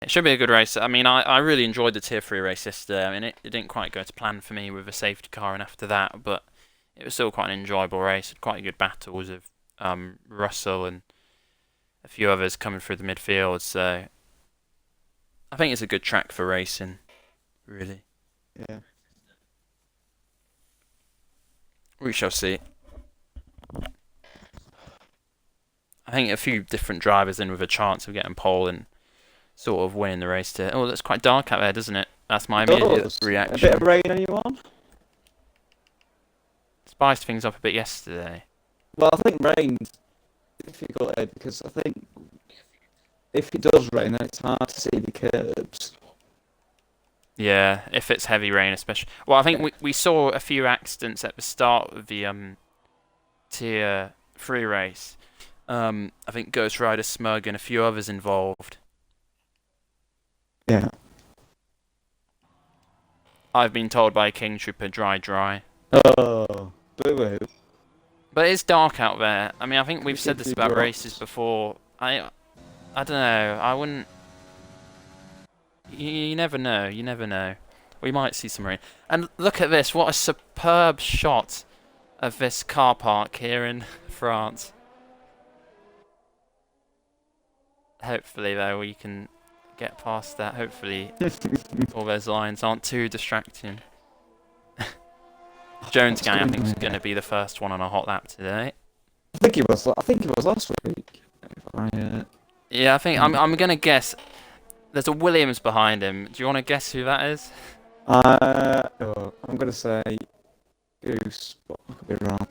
It should be a good race. I mean, I really enjoyed the Tier 3 race yesterday. I mean, it didn't quite go to plan for me with a safety car and after that, but it was still quite an enjoyable race. Quite good battles of Russell and a few others coming through the midfield. So I think it's a good track for racing, really. Yeah. We shall see. I think a few different drivers in with a chance of getting pole and sort of winning the race. To that's quite dark out there, doesn't it? That's my immediate Does. reaction. A bit of rain, anyone? Spiced things up a bit yesterday. Well, I think rain's difficult because I think if it does rain, then it's hard to see the curbs. Yeah, if it's heavy rain, especially. Well, I think we saw a few accidents at the start of the Tier 3 race. I think Ghost Rider Smug and a few others involved. Yeah. I've been told by King Trooper dry. Oh, boo-hoo. But it's dark out there. I mean, I think we've said this about drops. races before. I don't know. I wouldn't. You never know. You never know. We might see some rain. And look at this. What a superb shot of this car park here in France. Hopefully, though, we can get past that. Hopefully, all those lines aren't too distracting. Jones gang, I think, is going to be the first one on a hot lap today. I think it was. I think it was last week. Yeah, I think I'm going to guess. There's a Williams behind him. Do you want to guess who that is? I'm gonna say Goose, but I could be wrong.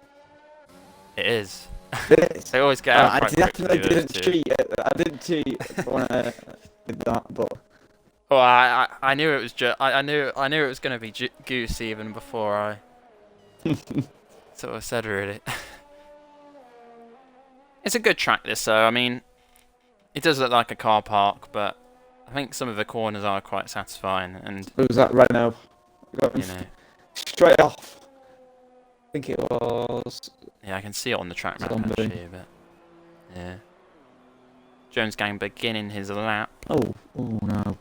It is. This. They always get out I quite definitely quickly, those didn't two. cheat. I didn't cheat when I did that, but Well, I knew it was I knew it was going to be Goose even before I sort of said really. It's a good track this though. I mean, it does look like a car park, but I think some of the corners are quite satisfying, and who's that right now? you know, Straight off. I think it was. yeah, I can see it on the track map Zombie. actually, but yeah. Jones gang beginning his lap. Oh no.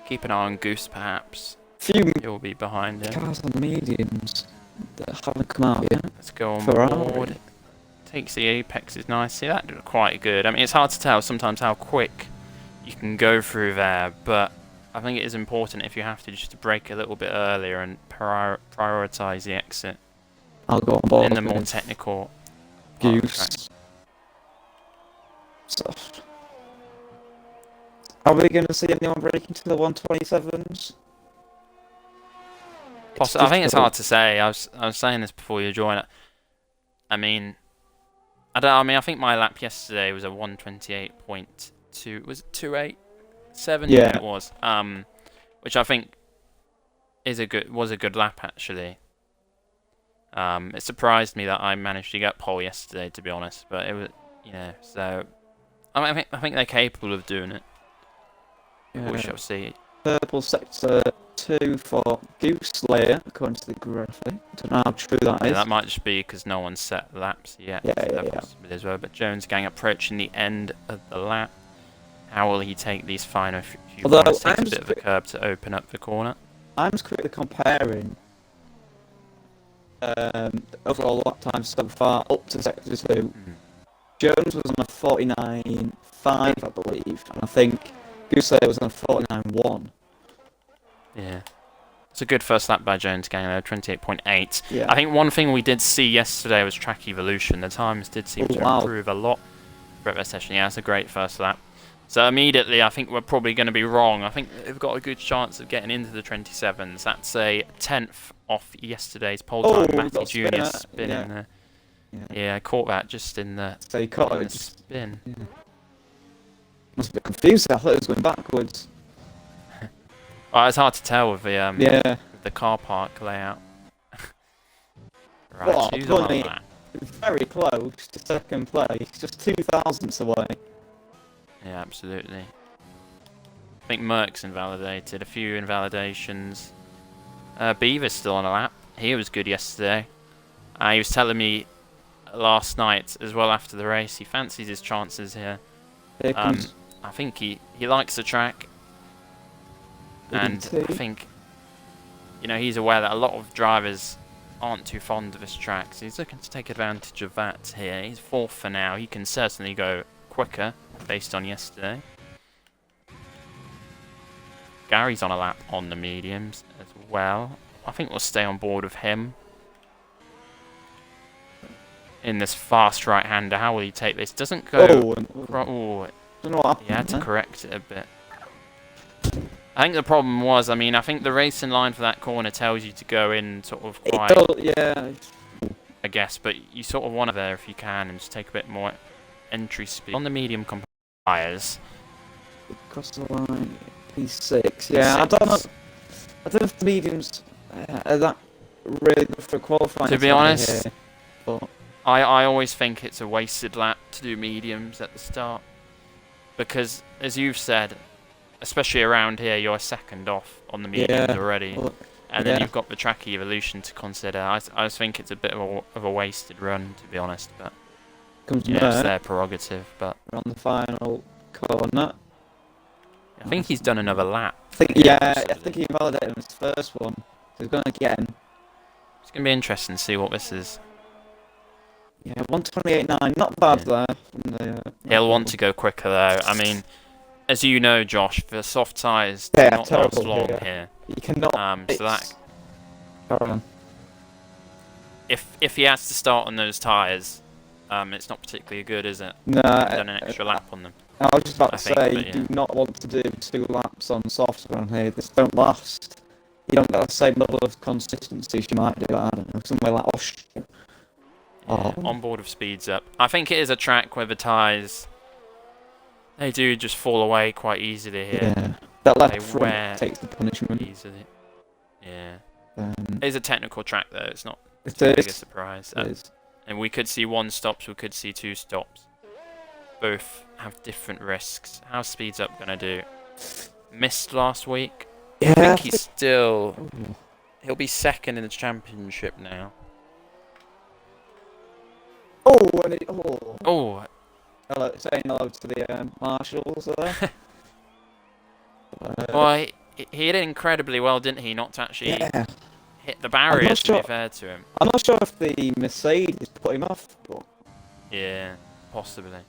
Keep an eye on Goose, perhaps. Few He'll be behind him. cars on the mediums that haven't come out yet. Let's go on Ferrari. board. Takes the apexes nicely. That did quite good. I mean, it's hard to tell sometimes how quick you can go through there, but I think it is important if you have to just to brake a little bit earlier and prioritise the exit I'll go on board in the more with technical part of the track. Goose stuff. Are we going to see anyone breaking to the 127s? I think it's hard to say. I was saying this before you joined. I mean, I don't. I mean, I think my lap yesterday was a 128.2. Was it 287? Yeah. It was. Which I think was a good lap actually. It surprised me that I managed to get pole yesterday, to be honest. But it was, so I think they're capable of doing it. Yeah. We shall see. Purple sector 2 for Goose Layer, according to the graphic. Don't know how true that Yeah, is. that might just be because no one set laps yet. Yeah, so that yeah. possibly as well. But Jones gang approaching the end of the lap. How will he take these final few Although corners? Takes I'm a bit of a curb to open up the corner. I'm just quickly comparing overall lap time so far up to sector 2. Jones was on a 49.5, I believe, and I think Goose Layer was on a 49.1. Yeah. It's a good first lap by Jones gang though, 28.8. Yeah. I think one thing we did see yesterday was track evolution. The times did seem to improve a lot throughout the session. Yeah, that's a great first lap. So immediately, I think we're probably going to be wrong. I think they've got a good chance of getting into the 27s. That's a 10th off yesterday's pole time. Matty Jr. spin in there. Yeah, I caught that just in the, So you caught in it. the spin. Yeah. Must be confused. I thought it was going backwards. Well, it's hard to tell with the Yeah. the car park layout. Right, Well, who's on funny. that? Very close to second place, just 2 thousandths away. Yeah, absolutely. I think Merck's invalidated. A few invalidations. Beaver's still on a lap. He was good yesterday. He was telling me last night as well after the race he fancies his chances here. Here comes I think he likes the track, and I think, you know, he's aware that a lot of drivers aren't too fond of this track, so he's looking to take advantage of that here. He's 4th for now. He can certainly go quicker based on yesterday. Gary's on a lap on the mediums as well. I think we'll stay on board with him in this fast right-hander. How will he take this? Doesn't go. Oh, don't know what happened. He had to correct it a bit. I think the problem was, I mean, I think the racing line for that corner tells you to go in sort of quite, yeah. I guess, but you sort of want to there if you can and just take a bit more entry speed. On the medium tyres. Across the line, P6. Yeah, I don't know. I don't know if the mediums are that really good for qualifying. To be honest, here, but I always think it's a wasted lap to do mediums at the start. Because, as you've said, especially around here, you're 2nd off on the mediums already. Well, and then you've got the track evolution to consider. I just think it's a bit of a wasted run, to be honest. But comes yeah, it's their prerogative. But on the final corner, I think he's done another lap. I think he validated on his first one. So he's going again. It's going to be interesting to see what this is. Yeah, 128.9, not bad there. He'll want to go quicker though. I mean, as you know, Josh, the soft tyres do not last long here. You cannot. So that if he has to start on those tyres, it's not particularly good, is it? No. Done an extra lap on them. I was just about to say, you do not want to do 2 laps on softs around here. This don't last. You don't get the same level of consistency as you might do, I don't know, somewhere like Austria. Yeah, on board of speeds up. I think it is a track where the tyres, they do just fall away quite easily here. Yeah, that left front takes the punishment. Easily. Yeah. It is a technical track though, it's not a surprise. It is. And we could see 1 stops, we could see 2 stops. Both have different risks. How's Speeds Up going to do? Missed last week. Yeah, I think he's still... He'll be 2nd in the championship now. Hello, saying hello to the marshals there. Well, he did incredibly well, didn't he? Not to actually hit the barriers, to be fair to him. I'm not sure if the Mercedes put him off, but... Yeah, possibly.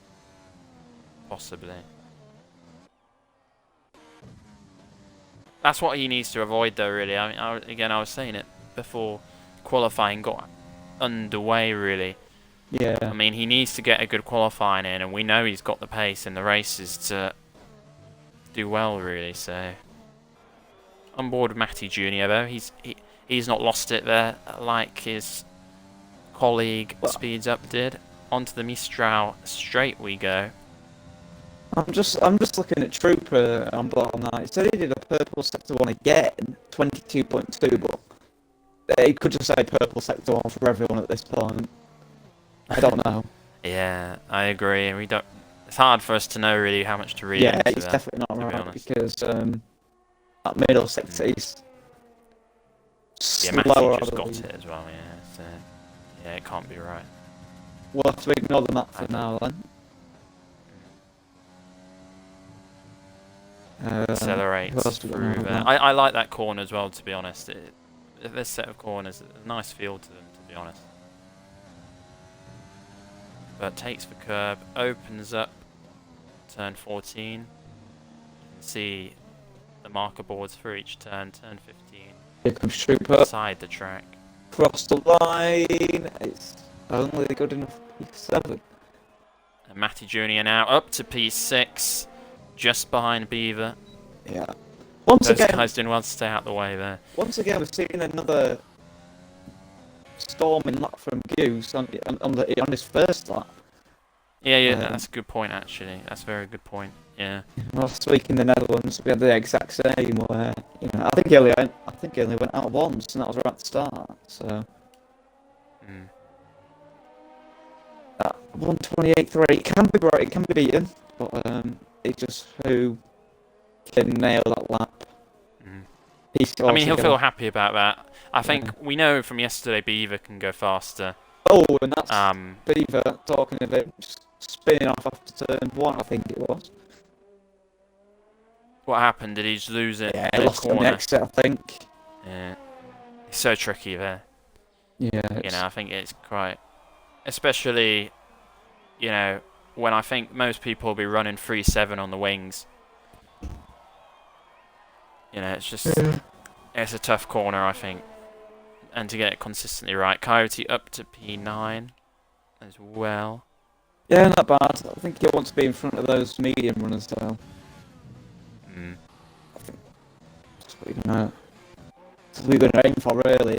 That's what he needs to avoid, though, really. I mean, I was saying it before qualifying got underway, really. Yeah. I mean, he needs to get a good qualifying in, and we know he's got the pace in the races to do well, really. So, on board with Matty Jr., though, he's not lost it there like his colleague Speeds Up did. Onto the Mistral straight we go. I'm just looking at Trooper on bottom night. He said he did a purple sector 1 again, 22.2, but he could just say purple sector 1 for everyone at this point. I don't know. Yeah, I agree. We don't. It's hard for us to know really how much to read. Yeah, it's definitely not right because that middle sector is Matthew just got it as well. Yeah, so yeah, it can't be right. We'll have to ignore the map for now then. Accelerates through there. I like that corner as well, to be honest. This set of corners, a nice feel to them, to be honest. But takes the curb, opens up turn 14. You can see the marker boards for each turn, turn 15. Here comes Trooper. Inside the track. Cross the line. It's only good enough for P7. And Matty Jr. now up to P6, just behind Beaver. Yeah. Those guys doing well to stay out the way there. Once again, we've seen another storming lap from Goose on his first lap. Yeah, that's a good point actually. That's a very good point. Yeah. Last week in the Netherlands, we had the exact same. Where I think he only went out once, and that was right at the start. So. 128.3. It can be right. It can be beaten, but it's just who can nail that lap. I mean, he'll feel happy about that. I think we know from yesterday Beaver can go faster. Oh, and that's Beaver talking about just spinning off after turn 1, I think it was. What happened? Did he just lose it Yeah, in a lost on the corner? exit, I think. Yeah. It's so tricky there. Yeah. You know, I think it's quite... Especially, you know, when I think most people will be running 3.7 on the wings. You know, it's just... It's a tough corner, I think. And to get it consistently right. Coyote up to P9 as well. Yeah, not bad. I think he wants to be in front of those medium runners, though. I think that's what we're going to aim for, really.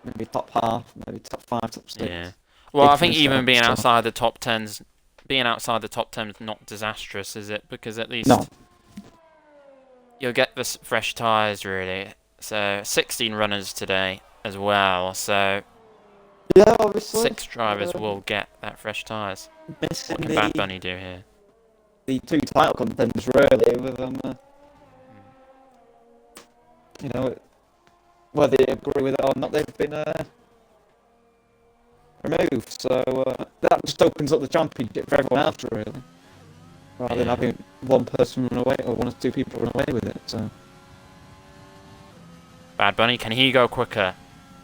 Maybe top half, maybe top 5, top 6. Yeah. Well, I think even being outside the top 10's... Being outside the top 10 is not disastrous, is it? Because at least... No. You'll get the fresh tyres, really. So, 16 runners today as well. So, yeah, obviously. 6 drivers will get that fresh tyres. What can Bad Bunny do here? The 2 title contenders, really, with them. You know, whether you agree with it or not, they've been removed. So that just opens up the championship for everyone else, really. Rather than having one person run away or 1 or 2 people run away with it. So. Bad Bunny, can he go quicker?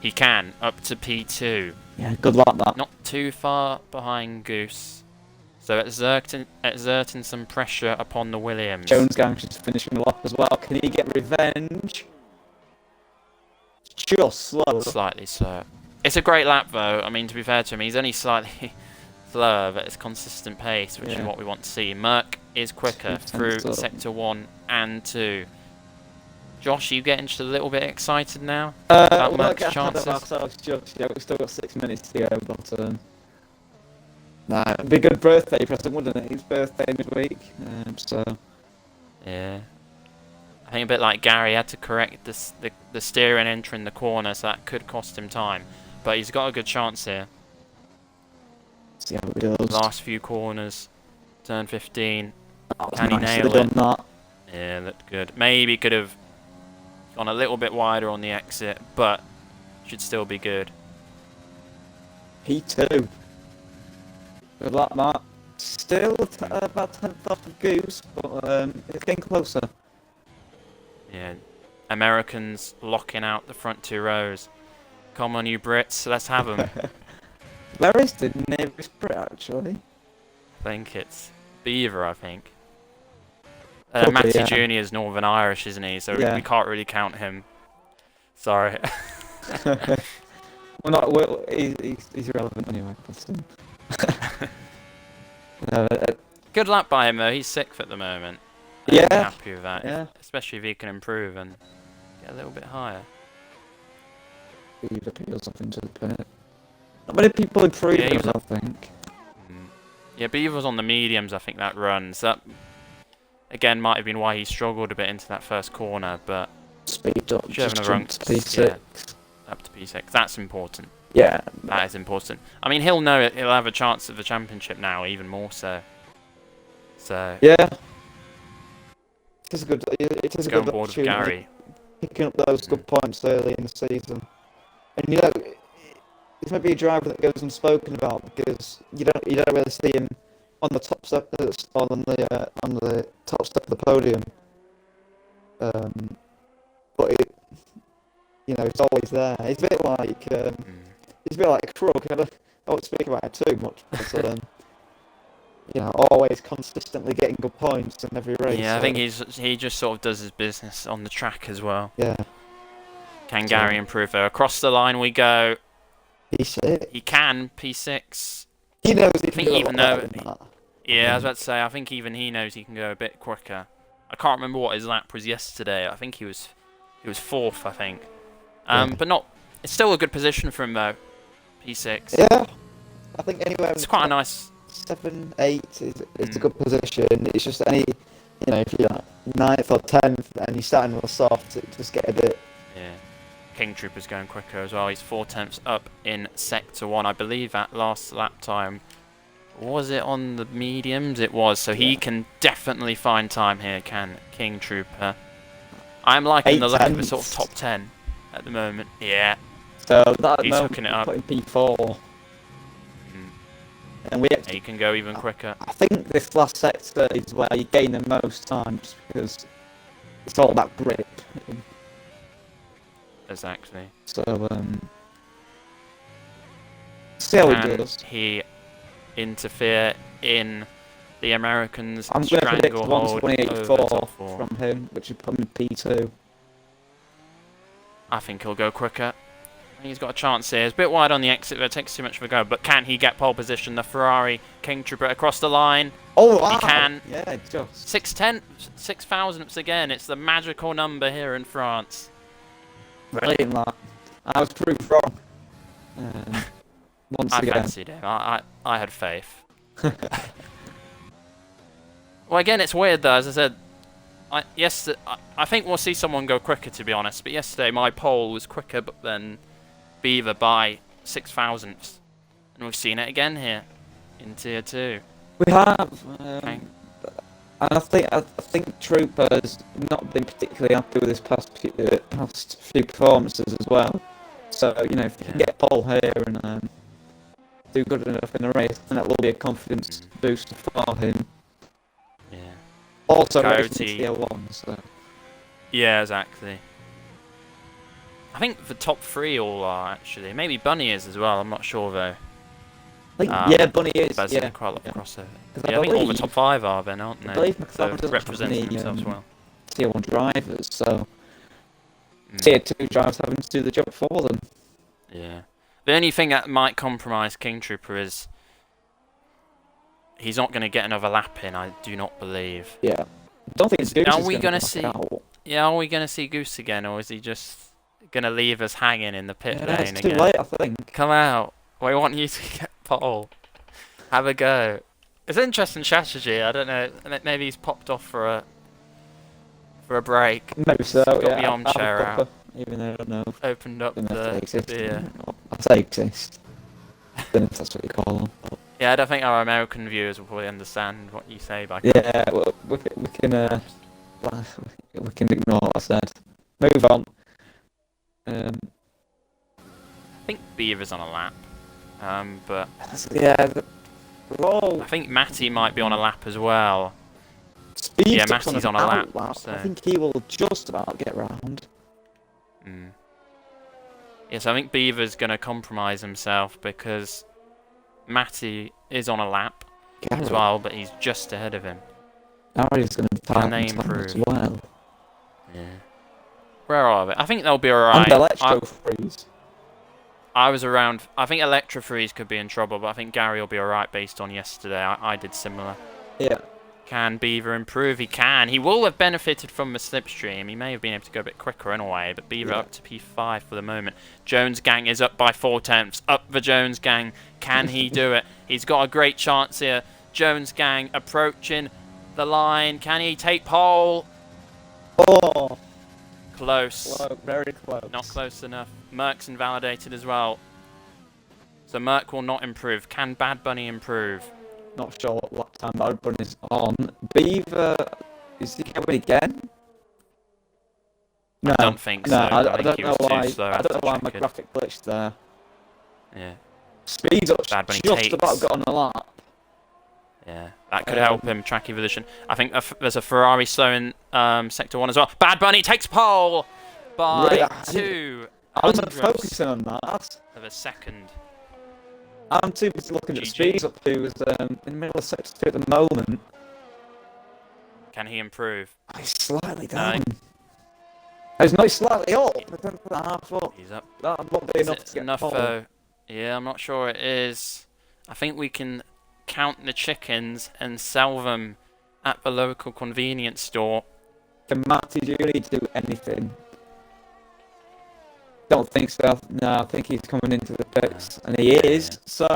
He can, up to P2. Yeah, good luck that. Not too far behind Goose. So exerting some pressure upon the Williams. Jones Gang should finish him off as well. Can he get revenge? Just slow. Slightly slow. It's a great lap though. I mean, to be fair to him, he's only slightly slower, but it's consistent pace, which is what we want to see. Merck is quicker through sector 1 and 2. Josh, you getting just a little bit excited now about Merck's chances? We've still got 6 minutes to go, but nah, it'd be a good birthday present, wouldn't it? His birthday midweek, so... Yeah. I think a bit like Gary had to correct the steering entering the corner, so that could cost him time. But he's got a good chance here. See how it goes. Last few corners. Turn 15. Can he nail it? That. Yeah, looked good. Maybe could have gone a little bit wider on the exit, but should still be good. P2. Good luck, Matt. Still about 10th off of Goose, but it's getting closer. Yeah, Americans locking out the front 2 rows. Come on, you Brits, let's have them. Where is the nearest Brit, actually? I think it's Beaver, I think. Probably, Matty yeah. Jr. is Northern Irish, isn't he? So we can't really count him. Sorry. He's irrelevant anyway. Good luck by him, though. He's 6th at the moment. Yeah. I'm happy with that. Yeah. Especially if he can improve and get a little bit higher. Beaver appeals up into the pit. Not many people improve, I think. Yeah, Beaver was on the mediums, I think, that run. So that, again, might have been why he struggled a bit into that first corner, but... Speed up, just jump to P6. Yeah, up to P6. That's important. Yeah. That is important. I mean, he'll know it. He'll have a chance at the championship now, even more so. So... Yeah. It is a good opportunity. Gary. Picking up those good points early in the season. And you know, he's maybe a driver that goes unspoken about because you don't really see him on the top step on the top step of the podium. But he's always there. He's a bit like Krug. I won't speak about it too much, but always consistently getting good points in every race. Yeah, I think he just sort of does his business on the track as well. Yeah. Can Gary improve though? Across the line we go. P6. He can P6. He knows he I think can even go though. Yeah, I was about to say. I think even he knows he can go a bit quicker. I can't remember what his lap was yesterday. I think he was 4th. I think. But not. It's still a good position for him though. P6. Yeah. I think anywhere. It's quite a nice. 7, 8 is a good position. It's just if you're 9th or 10th and you're starting with a soft, it just get a bit. Yeah. King Trooper's going quicker as well. He's 4/10 up in sector 1. I believe that last lap time. Was it on the mediums? It was. So he can definitely find time here, can King Trooper. I'm liking the look of the sort of top 10 at the moment. Yeah. So he's hooking it up. Putting P4. And he can go even quicker. I think this last sector is where you gain the most time, just because it's all about grip. Exactly. So, see how he Can does. he interfere in the Americans' I'm going to predict stranglehold over top 128.4 four? from him, which would put him in P2. I think he'll go quicker. I think he's got a chance here. It's a bit wide on the exit, but it takes too much of a go. But can he get pole position? The Ferrari King Trooper across the line. Oh, wow. He can. Yeah, just. 6 thousandths again. It's the magical number here in France. Brilliant, that. I was proved wrong. Once I again. fancied him. I had faith. Well, again, it's weird though. As I said, I think we'll see someone go quicker, to be honest. But yesterday, my pole was quicker, but then Beaver by 6 thousandths, and we've seen it again here in Tier 2. We have. Okay. And I think Trooper's not been particularly happy with his past few performances as well. So, you know, if he can get pole here and do good enough in the race, then that will be a confidence booster for him. Yeah. Also, Coyote. Tier 1, so. Yeah, exactly. I think the top 3 all are, actually. Maybe Bunny is as well, I'm not sure though. I think, yeah, Bunny is. There's Yeah, quite a lot yeah. of crossover. I Yeah, I think all the believe- top 5 are then, aren't they? I believe McLaren So doesn't representing have any, themselves well. Tier 1 drivers, so Tier 2 drivers having to do the job for them. Yeah. The only thing that might compromise King Trooper is he's not going to get another lap in, I do not believe. Yeah. I don't think it's Goose Are is we going gonna to see- out. Yeah, are we going to see Goose again, or is he just going to leave us hanging in the pit Yeah, lane it's too again? late, I think. Come out. We want you to get pole. Have a go. It's an interesting strategy. I don't know. Maybe he's popped off for a break. Maybe so, Got yeah. the armchair I'll out. Even though I don't know Opened up if they the exist. beer. I say exist. I don't know if that's what you call them. Yeah, I don't think our American viewers will probably understand what you say by. Yeah, well, we can ignore what I said. Move on. I think Beaver's on a lap. But Yeah, whoa. I think Matty might be on a lap as well. Speed Yeah, stops Matty's an on a lap, outlap. so- I think he will just about get round. Yes, I think Beaver's going to compromise himself because Matty is on a lap as well, but he's just ahead of him. Gary's going to Can they tighten time as improve? well. Yeah. Where are they? I think they'll be alright. And Electro Freeze. I was around. I think Electro Freeze could be in trouble, but I think Gary will be alright based on yesterday. I did similar. Yeah. Can Beaver improve? He can. He will have benefited from the slipstream. He may have been able to go a bit quicker in a way, but Beaver up to P5 for the moment. Jones Gang is up by 4 tenths. Up the Jones Gang. Can he do it? He's got a great chance here. Jones Gang approaching the line. Can he take pole? Oh, Close. very close. Not close enough. Merck's invalidated as well. So Merck will not improve. Can Bad Bunny improve? Not sure what lap time Bad Bunny's on. Beaver, is he going again? No, I don't think no, so. I think don't he know was too why. slow I don't know why after my checkered. graphic glitched there. Yeah. Speed's up, Bad Bunny just takes. about got on the lap. Yeah, that could help him track evolution. I think there's a Ferrari slow in Sector 1 as well. Bad Bunny takes pole by Really? 2 I wasn't hundredths focusing on that. of a second. I'm too busy looking at GG. Speed's up who's in the middle of sector 2 at the moment. Can he improve? He's slightly No. down. He's not slightly up. I don't put that half up. He's up. That won't be Is enough it to get enough pole. though? Yeah, I'm not sure it is. I think we can count the chickens and sell them at the local convenience store. Can Matty really do anything? Don't think so. No, I think he's coming into the pits, and he is. So,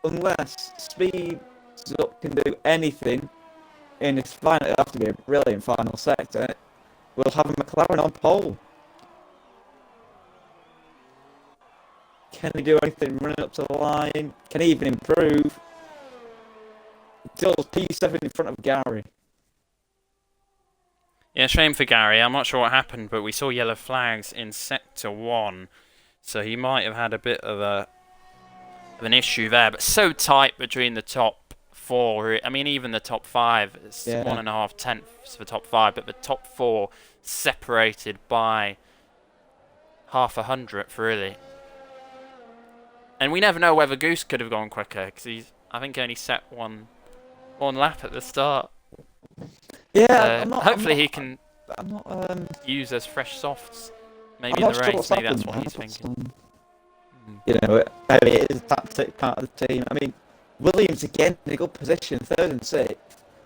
unless Speed Up can do anything in his final, it'll have to be a brilliant final sector. We'll have a McLaren on pole. Can he do anything running up to the line? Can he even improve? Still P7 in front of Gary. Yeah, shame for Gary. I'm not sure what happened, but we saw yellow flags in Sector 1. So he might have had a bit of an issue there. But so tight between the top 4. I mean, even the top 5, it's Yeah. 1.5 tenths for top 5, but the top 4 separated by half a hundredth, really. And we never know whether Goose could have gone quicker because he's, I think, only set one lap at the start. Yeah, So hopefully he can I'm not. use those fresh softs. Maybe I'm in not the sure race, what's maybe happened that's what there, he's but, thinking. you know, maybe it is a tactic part of the team. I mean, Williams again in a good position, 3rd and 6th.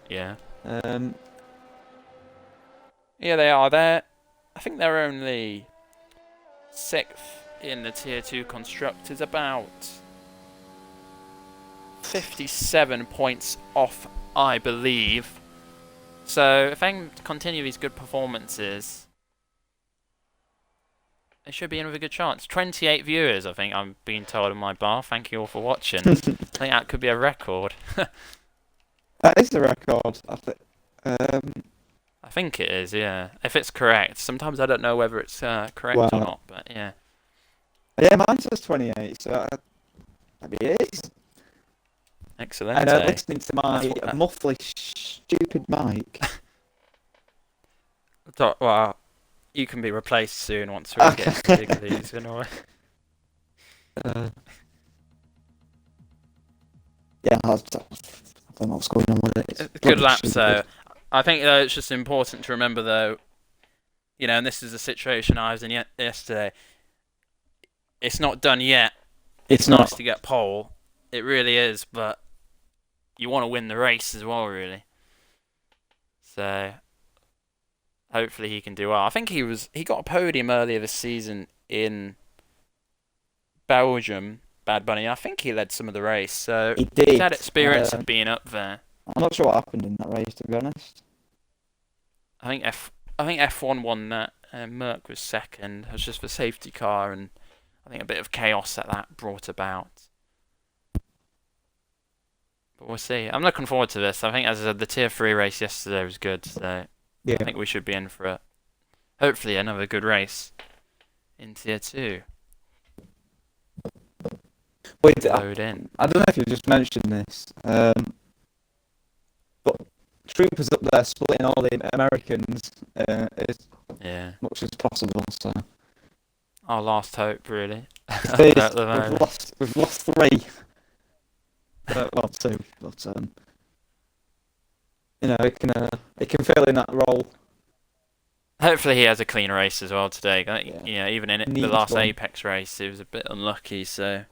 Yeah. Um, Yeah, they are. I think they're only 6th in the Tier 2 constructors, about 57 points off, I believe. So if they can continue these good performances, they should be in with a good chance. 28 viewers, I think I'm being told in my bar. Thank you all for watching. I think that could be a record. that is the record, I think. I think it is, yeah. If it's correct. Sometimes I don't know whether it's correct or Well, not, but yeah. yeah, mine says 28, so maybe it is. Excellent. And listening to my muffly, stupid mic. Well, you can be replaced soon once we get big these, you know. Yeah, I don't know what's going on with it. It's Good lap, stupid. so I think it's just important to remember, though, you know, and this is the situation I was in yesterday. It's not done yet. It's nice to get pole. It really is, but you want to win the race as well, really. So hopefully he can do well. I think he got a podium earlier this season in Belgium, Bad Bunny. I think he led some of the race, so he did. He's had experience of being up there. I'm not sure what happened in that race, to be honest. I think F1 won that, and Merck was second. It was just the safety car, and I think a bit of chaos that brought about. But we'll see. I'm looking forward to this. I think, as I said, the Tier 3 race yesterday was good, so Yeah. I think we should be in for it. Hopefully another good race in Tier 2. Wait, Load in. I don't know if you just mentioned this, but Troopers up there splitting all the Americans as much as possible. So our last hope, really. we've lost 3. Well, 2, but you know, it can fill in that role. Hopefully he has a clean race as well today. You know, even in the last Apex race, he was a bit unlucky. So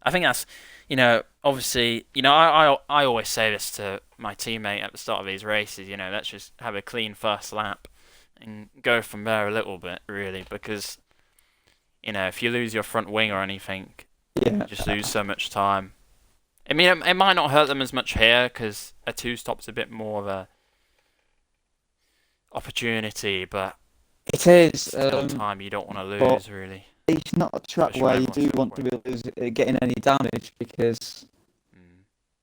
I think that's, you know, obviously, you know, I always say this to my teammate at the start of these races. You know, let's just have a clean first lap and go from there a little bit, really, because, you know, if you lose your front wing or anything, you just lose so much time. I mean, it might not hurt them as much here because a 2-stop's a bit more of a opportunity, but it is still time you don't want to lose, really. It's not a track where you do want to be getting any damage because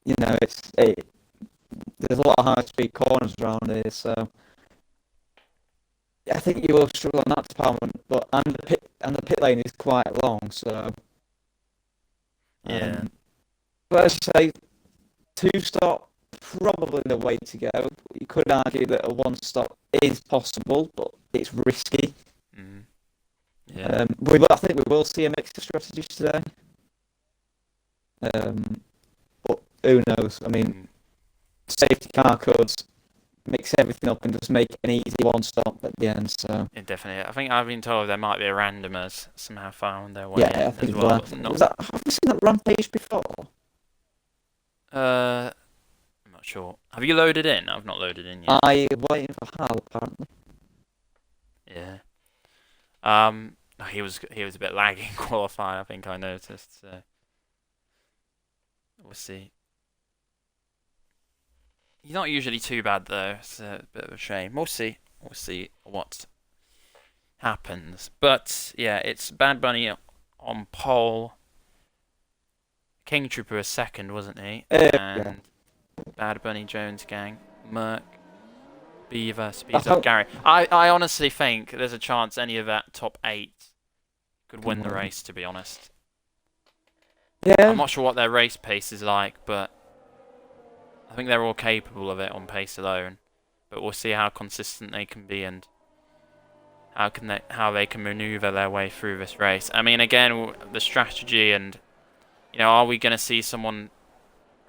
you know there's a lot of high-speed corners around here, so I think you will struggle on that department. But and the pit lane is quite long, so yeah. But as I say, 2-stop probably the way to go. You could argue that a 1-stop is possible, but it's risky. Yeah. I think we will see a mix of strategies today. But who knows? I mean, safety car could mix everything up and just make an easy 1-stop at the end. So yeah, definitely. I think I've been told there might be a randomers somehow found their way in I think as well. Have we seen that Rampage before? I'm not sure. Have you loaded in? I've not loaded in yet. I'm waiting for Hal, apparently. Yeah. He was a bit laggy in qualifying, I think I noticed. So we'll see. He's not usually too bad though. It's a bit of a shame. We'll see. We'll see what happens. But yeah, it's Bad Bunny on pole. King Trooper was second, wasn't he? And Bad Bunny, Jones Gang, Merc, Beaver, Speeds Up, Gary. I honestly think there's a chance any of that top 8 could win the race, to be honest. Yeah. I'm not sure what their race pace is like, but I think they're all capable of it on pace alone, but we'll see how consistent they can be and how they can maneuver their way through this race. I mean, again, the strategy and are we going to see someone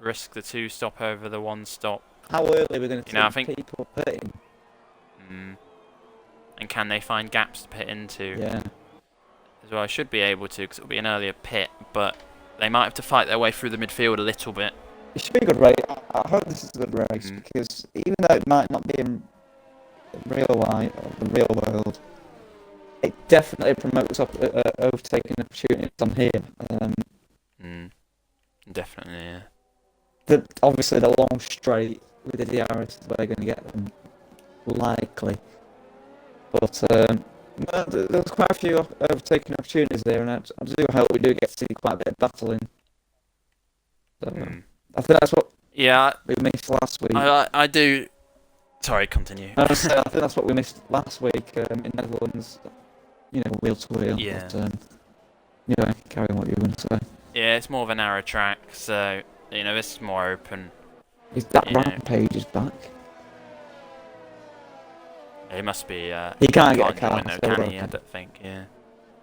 risk the 2-stop over the 1-stop? How early are we going to I think people pitting? And can they find gaps to pit into? Yeah. As well, I should be able to because it'll be an earlier pit, but they might have to fight their way through the midfield a little bit. It should be a good race. I hope this is a good race because even though it might not be in real life or the real world, it definitely promotes overtaking opportunities on here. Definitely, yeah. Obviously, the long straight with the DRS is where they're going to get them, likely. But there's quite a few overtaking opportunities there, and I do hope we do get to see quite a bit of battling. So, I think that's what we missed last week. I do. Sorry, continue. I think that's what we missed last week in Netherlands. Wheel to wheel. Yeah. But, carry on what you were going to say. Yeah, it's more of a narrow track, so this is more open. Is that Rampage is back? It must be. He can't get a car. Can he? I don't think. Yeah.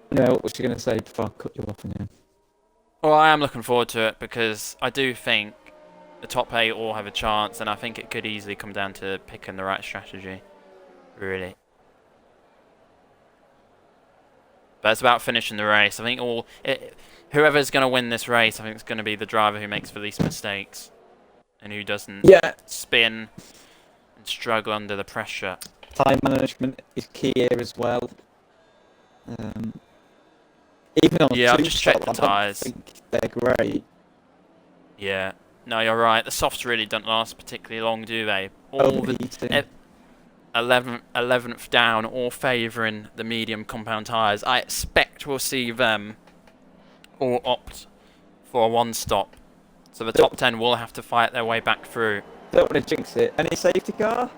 What was you going to say before I cut you off again? Well, I am looking forward to it because I do think the top 8 all have a chance, and I think it could easily come down to picking the right strategy. Really. But it's about finishing the race. I think whoever's going to win this race, I think it's going to be the driver who makes the least mistakes and who doesn't spin and struggle under the pressure. Time management is key here as well. Even on I've just checked the tyres. I think they're great. Yeah. No, you're right. The softs really don't last particularly long, do they? All the 11th down, all favouring the medium compound tyres. I expect we'll see them all opt for a 1-stop. So the top 10 will have to fight their way back through. Don't want to jinx it. Any safety car?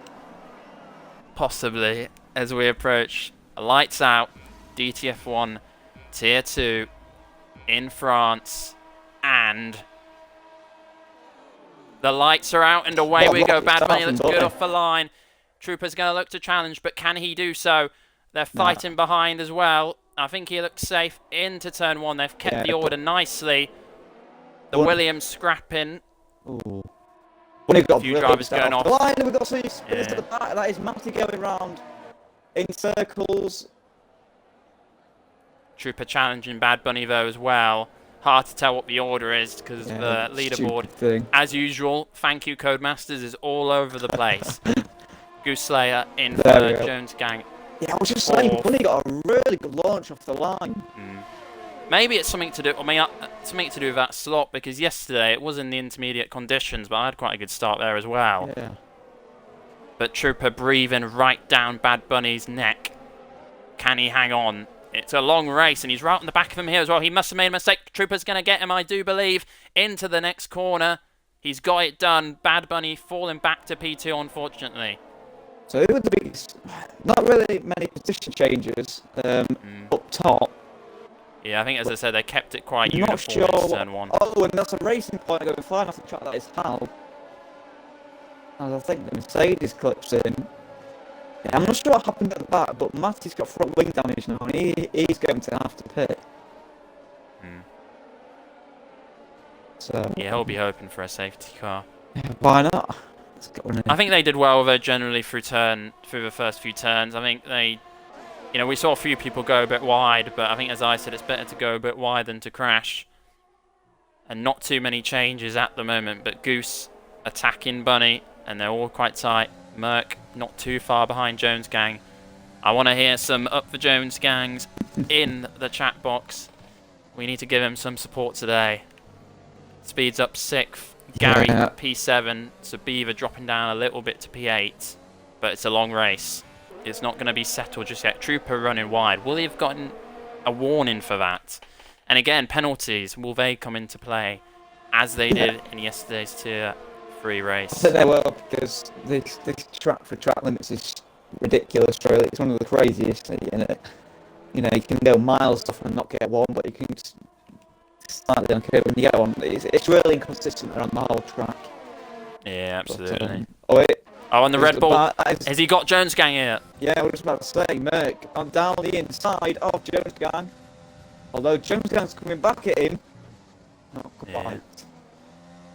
Possibly, as we approach lights out, DTF1, Tier 2, in France, and the lights are out and away we go. Bad Bunny looks good off the line. Trooper's going to look to challenge, but can he do so? They're fighting behind as well. I think he looks safe into turn 1. They've kept the order nicely. The Williams scrapping. Ooh. We've got a few drivers going off. The line, we've got some spinners to the back. That is Matty going round in circles. Trooper challenging Bad Bunny though as well. Hard to tell what the order is because the leaderboard, as usual, thank you Codemasters, is all over the place. Goose Slayer in third, Jones Gang. Yeah, I was just saying, Bunny got a really good launch off the line. Maybe it's something to do, something to do with that slot because yesterday it was in the intermediate conditions, but I had quite a good start there as well. Yeah. But Trooper breathing right down Bad Bunny's neck. Can he hang on? It's a long race, and he's right on the back of him here as well. He must have made a mistake. Trooper's going to get him, I do believe, into the next corner. He's got it done. Bad Bunny falling back to P2, unfortunately. So who were the biggest? Not really many position changes up top. Yeah, I think, as I said, they kept it quite uniform in turn 1. Oh, and that's a racing point going flying off the track. That is Hal. As I think the Mercedes clips in. Yeah, I'm not sure what happened at the back, but Matty's got front wing damage now, and he's going to have to pit. So yeah, he'll be hoping for a safety car. Yeah, why not? I think they did well though generally through the first few turns. I think they, we saw a few people go a bit wide, but I think, as I said, it's better to go a bit wide than to crash. And not too many changes at the moment, but Goose attacking Bunny, and they're all quite tight. Merc not too far behind Jones Gang. I want to hear some up for Jones Gangs in the chat box. We need to give him some support today. Speeds up 6th. Gary P7. So Beaver dropping down a little bit to P8. But it's a long race. It's not going to be settled just yet. Trooper running wide. Will he have gotten a warning for that? And again, penalties. Will they come into play as they did in yesterday's Tier 3 race? I think they will, because this track for track limits is ridiculous, really. It's one of the craziest, isn't it? You can go miles off and not get one, but you can just slightly on curve and you get one. It's really inconsistent around the whole track. Yeah, absolutely. But, oh wait. Oh, and the Red Bull. Has Has he got Jones Gang here? Yeah, I was just about to say, Merck, I'm down the inside of Jones Gang. Although Jones Gang's coming back at him. Not quite.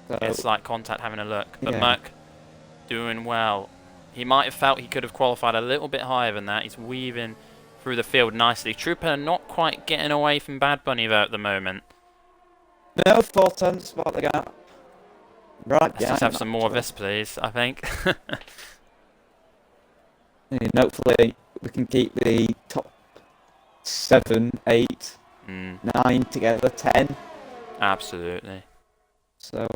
So, It's like contact having a look. But yeah. Merck doing well. He might have felt he could have qualified a little bit higher than that. He's weaving through the field nicely. Trooper not quite getting away from Bad Bunny though at the moment. No, 4 tenths about the gap. Right, Let's just have some more of this, please, I think. And hopefully we can keep the top 7, 8, 9 together, 10. Absolutely. So,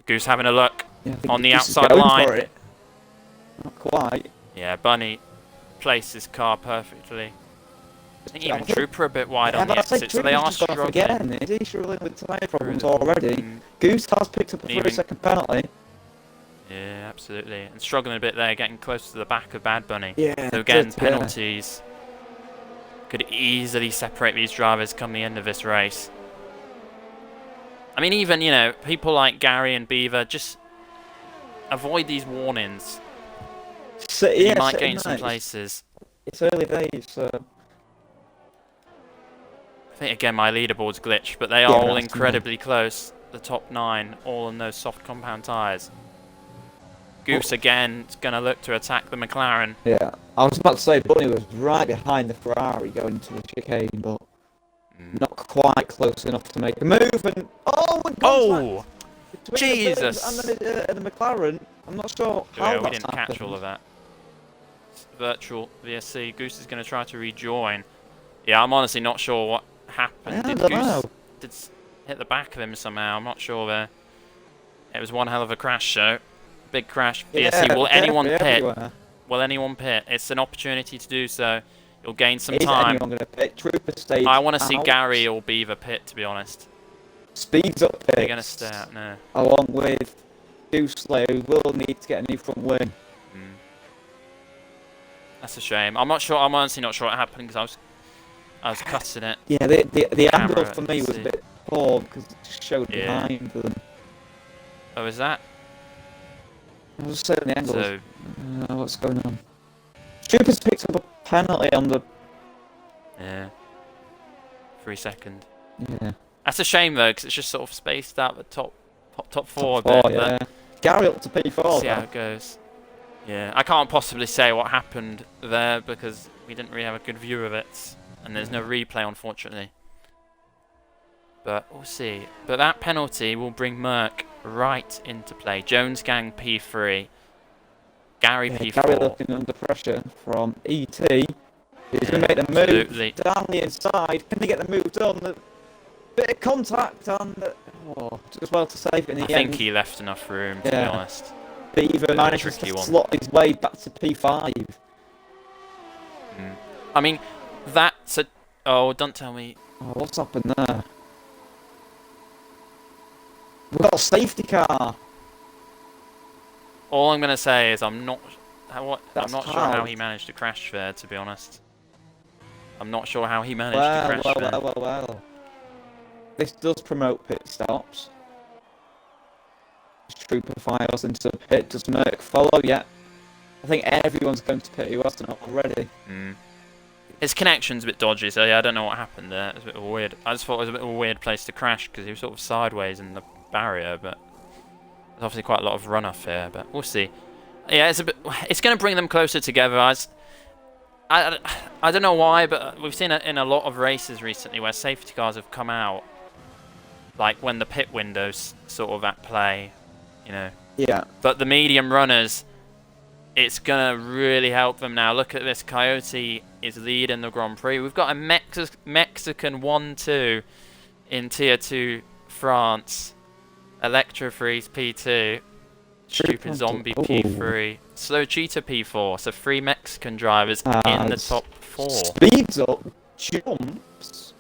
Goose having a look yeah, on the Goose is outside going line. for it. Not quite. Yeah, Bunny placed his car perfectly. I think even Trooper a bit wide on the exit, so they are struggling. Again, is he struggling with tyre problems already? Goose has picked up a 3-second penalty. Yeah, absolutely. And struggling a bit there, getting close to the back of Bad Bunny. Yeah, so again, penalties could easily separate these drivers come the end of this race. I mean, even, you know, people like Gary and Beaver, just avoid these warnings. So, yeah, you might gain some places. It's early days, so... I think, again, my leaderboard's glitched, but they are all incredibly close. The top 9, all on those soft compound tyres. Goose again is going to look to attack the McLaren. Yeah, I was about to say Bunny was right behind the Ferrari going into the chicane, but not quite close enough to make a move. And oh, Jesus! And the McLaren, I'm not sure how we didn't catch all of that. Virtual VSC. Goose is going to try to rejoin. Yeah, I'm honestly not sure what happened. Did Goose hit the back of him somehow? I'm not sure there. It was one hell of a crash show. Big crash. VSC. Will anyone pit? Everywhere. Will anyone pit? It's an opportunity to do so. You'll gain some time. Anyone gonna pit? Trooper stays I want to see Gary or Beaver pit, to be honest. Speeds up pits. They're going to stay out now. Along with Goosley, who will need to get a new front wing. That's a shame. I'm not sure. I'm honestly not sure what happened because I was cutting it. Yeah, the angle for me was a bit poor because it just showed behind them. Oh, is that? I was saying the angles. So, what's going on? Troopers picked up a penalty on the... Yeah. 3 second. Yeah. That's a shame though, because it's just sort of spaced out the top 4 a bit. Yeah. Gary up to P4. See how it goes. Yeah, I can't possibly say what happened there because we didn't really have a good view of it, and there's no replay unfortunately. But we'll see. But that penalty will bring Merck right into play. Jones Gang P3, Gary P4. Gary looking under pressure from ET. He's going to make the move down the inside. Can he get the move done? A bit of contact and just well to save it in the end. I think he left enough room to be honest. Beaver manages to slot his way back to P5. I mean, that's a... Oh, don't tell me. Oh, what's happened there? We've got a safety car. All I'm going to say is I'm not sure how he managed to crash there, to be honest. I'm not sure how he managed to crash there. Well. This does promote pit stops. Trooper files into the pit. Does Merck follow? Yeah. I think everyone's going to pit who hasn't already. His connection's a bit dodgy, so yeah, I don't know what happened there. It was a bit of a weird. I just thought it was a bit of a weird place to crash because he was sort of sideways in the barrier, but there's obviously quite a lot of runoff here. But we'll see. Yeah, it's a bit. It's going to bring them closer together. I don't know why, but we've seen it in a lot of races recently where safety cars have come out, like when the pit window's sort of at play, you know. Yeah. But the medium runners, it's going to really help them now. Look at this. Coyote is leading the Grand Prix. We've got a Mexican 1-2 in Tier 2 France. Electro Freeze P2. Stupid Zombie P3. Slow Cheetah P4. So 3 Mexican drivers in the top 4. Speeds up, jumps.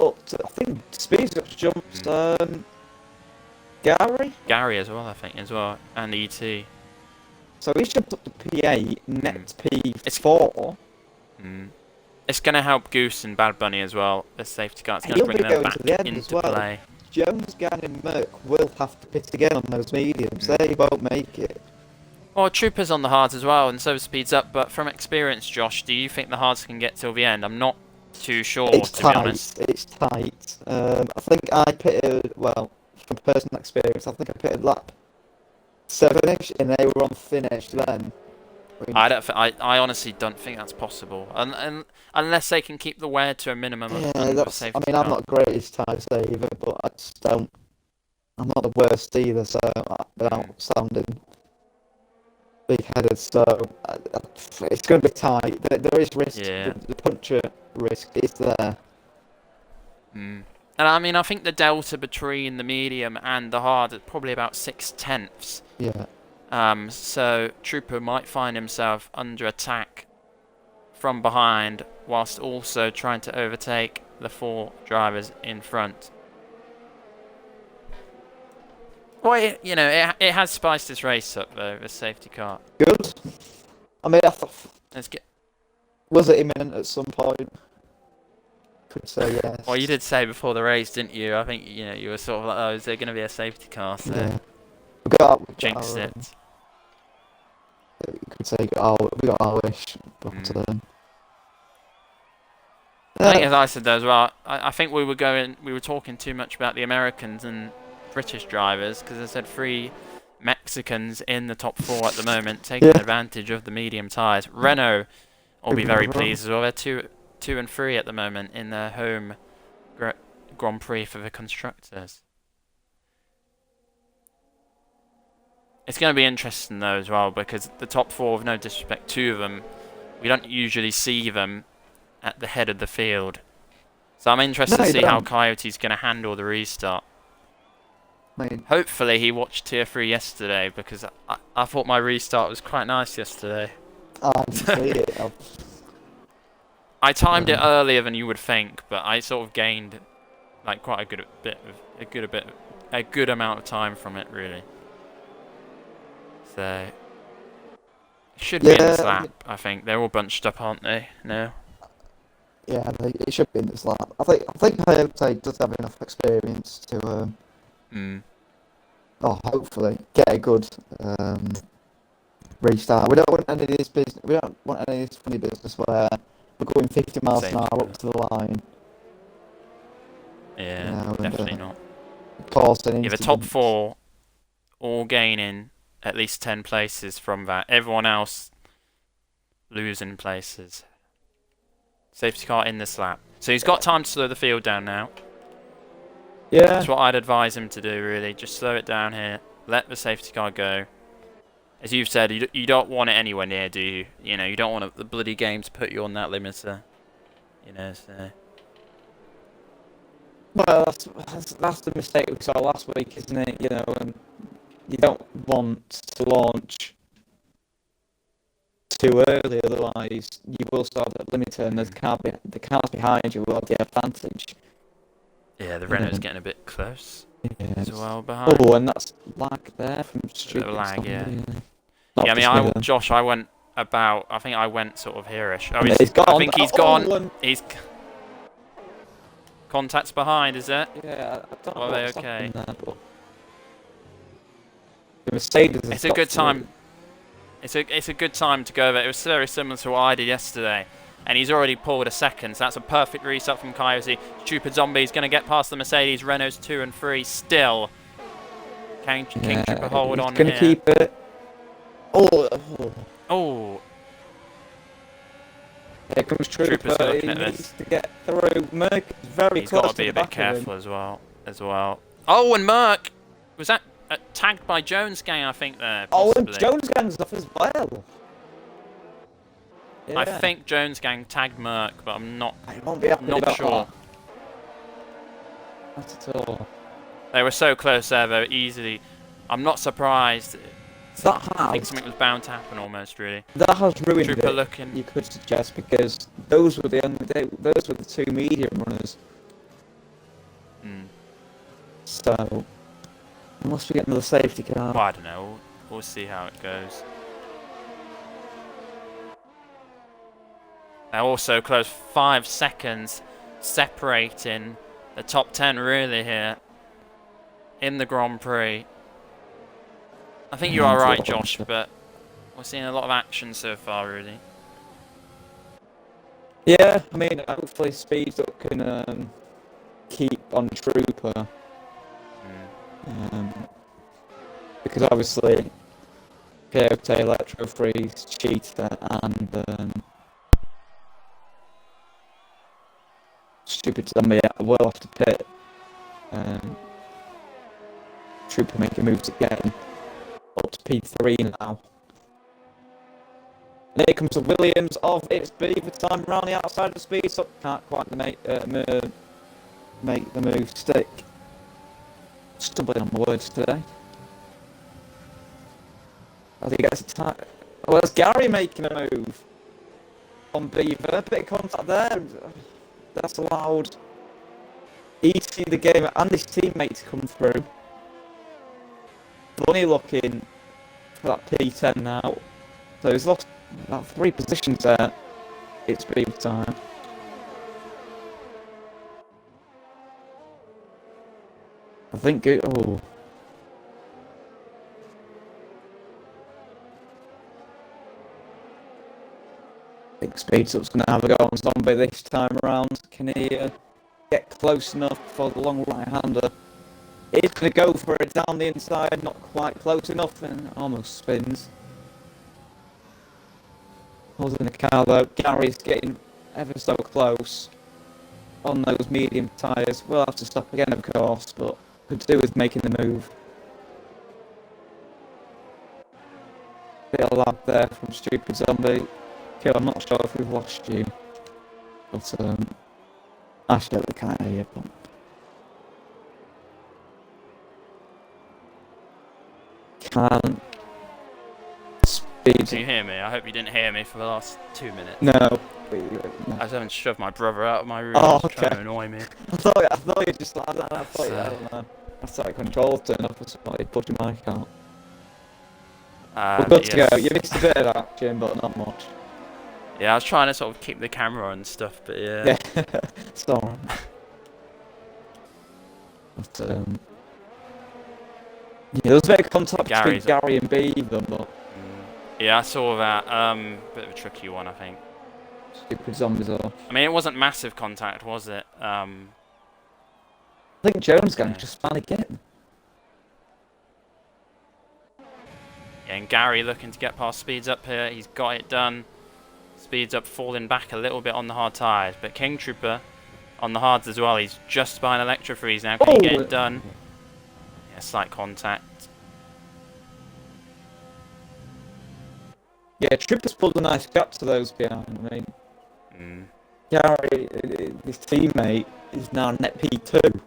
Up to, I think, speeds up, jumps. Gary as well, I think, as well. And ET. So he jumped up to P8, net P4. It's going to help Goose and Bad Bunny as well. The safety car's going to bring them back into play. Jones, Gang and Merck will have to pit again on those mediums. They won't make it. Well, Trooper's on the hards as well, and so speeds up. But from experience, Josh, do you think the hards can get till the end? I'm not too sure, It's to tight. be honest. It's tight. I think I pitted, well, from personal experience, I think I pitted lap 7-ish, and they were on finish then. I honestly don't think that's possible, and unless they can keep the wear to a minimum. Yeah, under that's. safety I mean, I'm car. not greatest time saver, but I just don't. I'm not the worst either, so without sounding big-headed, so it's going to be tight. There is risk. Yeah. The puncher risk is there. And I mean, I think the delta between the medium and the hard is probably about 6/10. Yeah. So Trooper might find himself under attack from behind, whilst also trying to overtake the 4 drivers in front. Well, it has spiced this race up though, the safety car. Good. I mean, Let's get. was it imminent at some point? Could say yes. Well, you did say before the race, didn't you? I think you were sort of like, oh, is there going to be a safety car? So Yeah. We jinxed it. You could say we got our wish, but I think, as I said though as well, I think we were talking too much about the Americans and British drivers, because I said 3 Mexicans in the top 4 at the moment, taking advantage of the medium tyres. Renault will be very pleased as well. They're 2 and 3 at the moment in their home Grand Prix for the constructors. It's going to be interesting though as well, because the top 4, with no disrespect to them, we don't usually see them at the head of the field. So I'm interested to see how Coyote's going to handle the restart. Hopefully he watched Tier 3 yesterday, because I thought my restart was quite nice yesterday. I didn't see it. I timed it earlier than you would think, but I sort of gained like quite a good amount of time from it, really. So it should be in this lap, I think. They're all bunched up, aren't they? No. Yeah, it should be in this lap. I think Coyote does have enough experience to hopefully get a good restart. We don't want any of this business. We don't want any of this funny business where we're going 50 miles an hour up to the line. Yeah, definitely not. Causing the top 4 all gaining at least 10 places from that. Everyone else losing places. Safety car in this lap. So he's got time to slow the field down now. Yeah. That's what I'd advise him to do, really. Just slow it down here. Let the safety car go. As you've said, you don't want it anywhere near, do you? You don't want the bloody game to put you on that limiter. So... Well, that's the mistake we saw last week, isn't it? You don't want to launch too early, otherwise you will start at limiter, and the cars behind you will have the advantage. Yeah, the Renault's getting a bit close as well behind. Oh, and that's lag there from stupid lag, yeah. Yeah, I mean, Josh, I went sort of here-ish. Oh, he's gone. I think he's gone. He's contacts behind, is it? Yeah, I don't know. Are they okay? There, but the Mercedes. It's a good time. It's a good time to go there. It was very similar to what I did yesterday. And he's already pulled a second, so that's a perfect restart from Coyote. Stupid Zombie's going to get past the Mercedes. Renault's 2 and 3 still. King Trooper hold on here. He's going to keep it. Oh. Here comes Trooper's Trooper. looking He at needs this. to get through. Merck is very He's close got to be a bit careful careful as well. Oh, and Merck! Was that tagged by Jones Gang, I think, there? Possibly. Oh, and Jones Gang's off as well. Yeah. I think Jones Gang tagged Merck, but I'm not sure. Not at all. They were so close there, though, easily. I'm not surprised. I think something was bound to happen almost, really. That has ruined Trooper it, looking. you could suggest, because those were the 2 medium runners. So, unless we get another safety car. Well, I don't know. We'll see how it goes. They're also close, 5 seconds separating the top 10 really here. in the Grand Prix. I think you are right, Josh, but we're seeing a lot of action so far, really. Yeah, I mean, hopefully Speed Up can keep on Trooper. Because obviously, Coyote, Electro Freeze, Cheetah, and Stupid Zombie will have to pit. Trooper making moves again. Up to P3 now. And here comes the Williams of It's Beaver time round the outside of the speed, so can't quite make the move stick. Stumbling on my words today. As he gets attacked. Oh, there's Gary making a move on Beaver. A bit of contact there. That's allowed ET the game and his teammate to come through. Bunny looking for that P10 now. So he's lost about 3 positions there. It's Beaver time. I think it. Oh. I think Speed Up's going to have a go on Zombie this time around. Can he get close enough for the long right-hander? He's going to go for it down the inside, not quite close enough, and almost spins. Holding the car though, Gary's getting ever so close on those medium tyres. We'll have to stop again, of course, but could do with making the move. Bit of lag there from Stupid Zombie. Okay, I'm not sure if we've lost you, but actually we can't hear you. But can Speed. Can you hear me? I hope you didn't hear me for the last 2 minutes. No. I was having to shove my brother out of my room. Oh, He was okay. trying to annoy me. I thought you just like that. I thought I don't know. I thought your control turned off or something. Put your mic out. We're good to go. You missed a bit of action, but not much. Yeah, I was trying to sort of keep the camera on and stuff, but yeah. Yeah, it's alright. But yeah, there was a bit of contact between Gary and Beaver, but yeah, I saw that. Bit of a tricky one, I think. Stupid Zombies off. I mean, it wasn't massive contact, was it? I think Jones going to just span again. Yeah, and Gary looking to get past Speeds Up here. He's got it done. Speeds Up falling back a little bit on the hard tyres, but King Trooper on the hards as well. He's just behind Electro Freeze now. Can he get it done? Yeah, slight contact. Yeah, Trooper's pulled a nice gap to those behind. I mean, Gary, his teammate, is now net P2.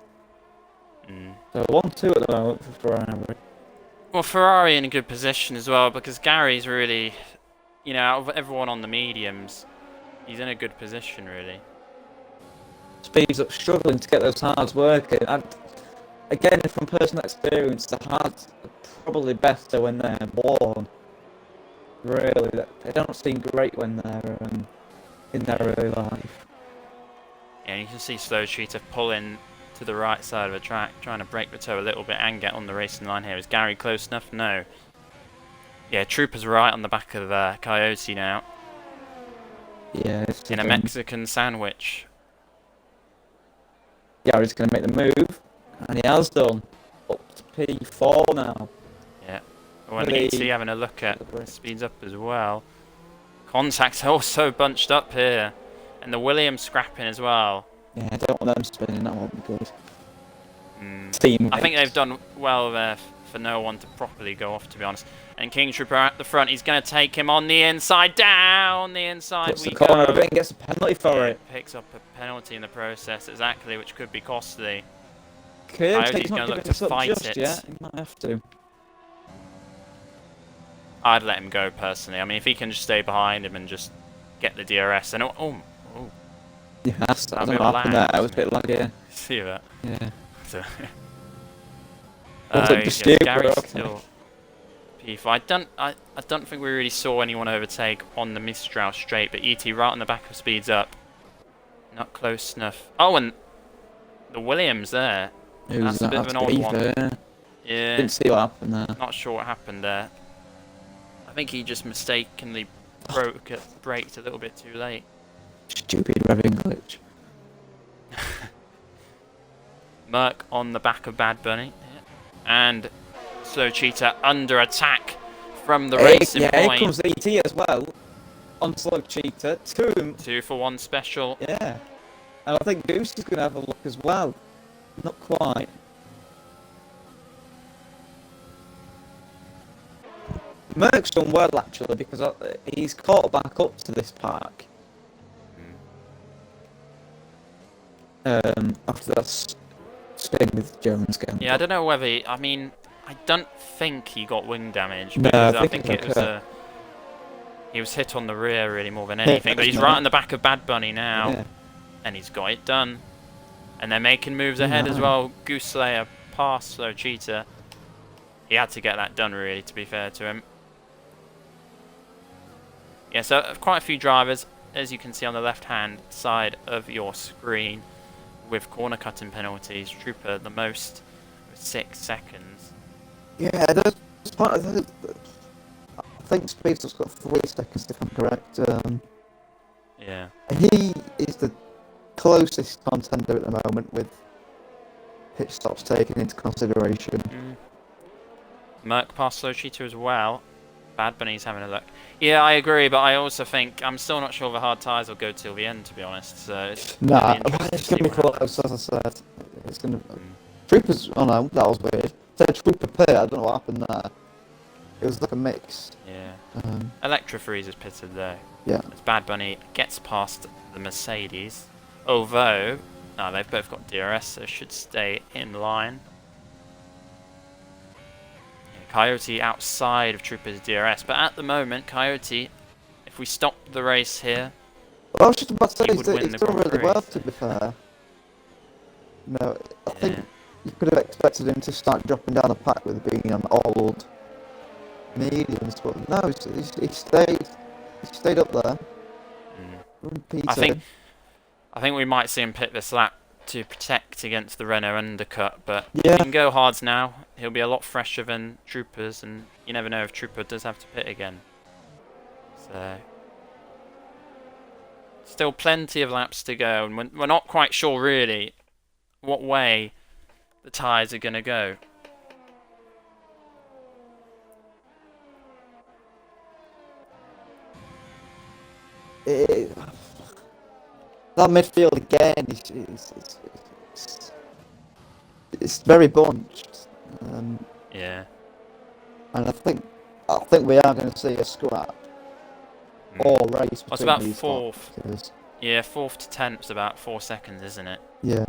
So 1-2 at the moment for Ferrari. Well, Ferrari in a good position as well, because Gary's really, you know, out of everyone on the mediums, he's in a good position, really. Speeds Up struggling to get those hards working. Again, from personal experience, the hards are probably better when they're worn. Really, they don't seem great when they're in their early life. Yeah, you can see Slow Cheetah pulling to the right side of the track, trying to break the toe a little bit and get on the racing line here. Is Gary close enough? No. Yeah, Trooper's right on the back of Coyote now. Yeah, in a Mexican sandwich. Gary's going to make the move, and he has done. Up to P4 now. Yeah. Well, ET having a look at Speeds Up as well. Contacts also bunched up here. And the Williams scrapping as well. Yeah, I don't want them spinning, that won't be good. Team I think they've done well there for no one to properly go off, to be honest. And King Trooper at the front, he's going to take him on the inside, down the inside puts we the corner go. A bit and gets a penalty for it. Picks up a penalty in the process, exactly, which could be costly. Coyote's going to look to fight it. Yeah, he might have to. I'd let him go personally. I mean, if he can just stay behind him and just get the DRS, and yeah, that's what happened there. It was a bit laggy. See that? Yeah. So, Gary's still P4. I don't think we really saw anyone overtake on the Mistral straight, but ET right on the back of Speeds Up. Not close enough. Oh, and the Williams there. That's a bit of an odd one. Yeah. Didn't see what happened there. Not sure what happened there. I think he just mistakenly braked a little bit too late. Stupid revving glitch. Merc on the back of Bad Bunny. Yeah. And Slow Cheetah under attack from the racing yeah, point. here comes DT as well. On Slow Cheetah. 2 for 1 special. Yeah. And I think Goose is going to have a look as well. Not quite. Merck's done well actually because he's caught back up to this park. After that spin with Jones game. Yeah, I don't know whether I mean, I don't think he got wing damage because I think it was he was hit on the rear really more than anything. But he's right on the back of Bad Bunny now, and he's got it done. And they're making moves ahead as well. Goose Slayer past Slow Cheetah. He had to get that done really, to be fair to him. Yeah, so quite a few drivers, as you can see on the left-hand side of your screen, with corner cutting penalties. Trooper the most with 6 seconds. Yeah, there's part of the, I think Speedster's got 3 seconds if I'm correct. Yeah. He is the closest contender at the moment with pit stops taken into consideration. Merc past Slow Cheetah as well. Bad Bunny's having a look. Yeah, I agree, but I also think I'm still not sure the hard tyres will go till the end, to be honest. So it's it's going to be close, as I said. It's going to. Troopers. Oh no, that was weird. Said Trooper pit. I don't know what happened there. It was like a mix. Yeah. Electra Freeze is pitted though. Yeah. As Bad Bunny gets past the Mercedes, although they've both got DRS, so should stay in line. Coyote outside of Trooper's DRS, but at the moment, Coyote, if we stop the race here, well, I was just about to say he's done really Prix. well, to be fair. No, I think you could have expected him to start dropping down the pack with being on old mediums, but no, he stayed up there. I think we might see him pit this lap to protect against the Renault undercut, but yeah. he can go hards now. He'll be a lot fresher than Troopers, and you never know if Trooper does have to pit again. So still plenty of laps to go, and we're not quite sure really what way the tyres are going to go. That midfield again it's very bunched. Yeah. And I think we are going to see a scrap or race. It's about 4th. Yeah, 4th to 10th is about 4 seconds, isn't it? Yeah.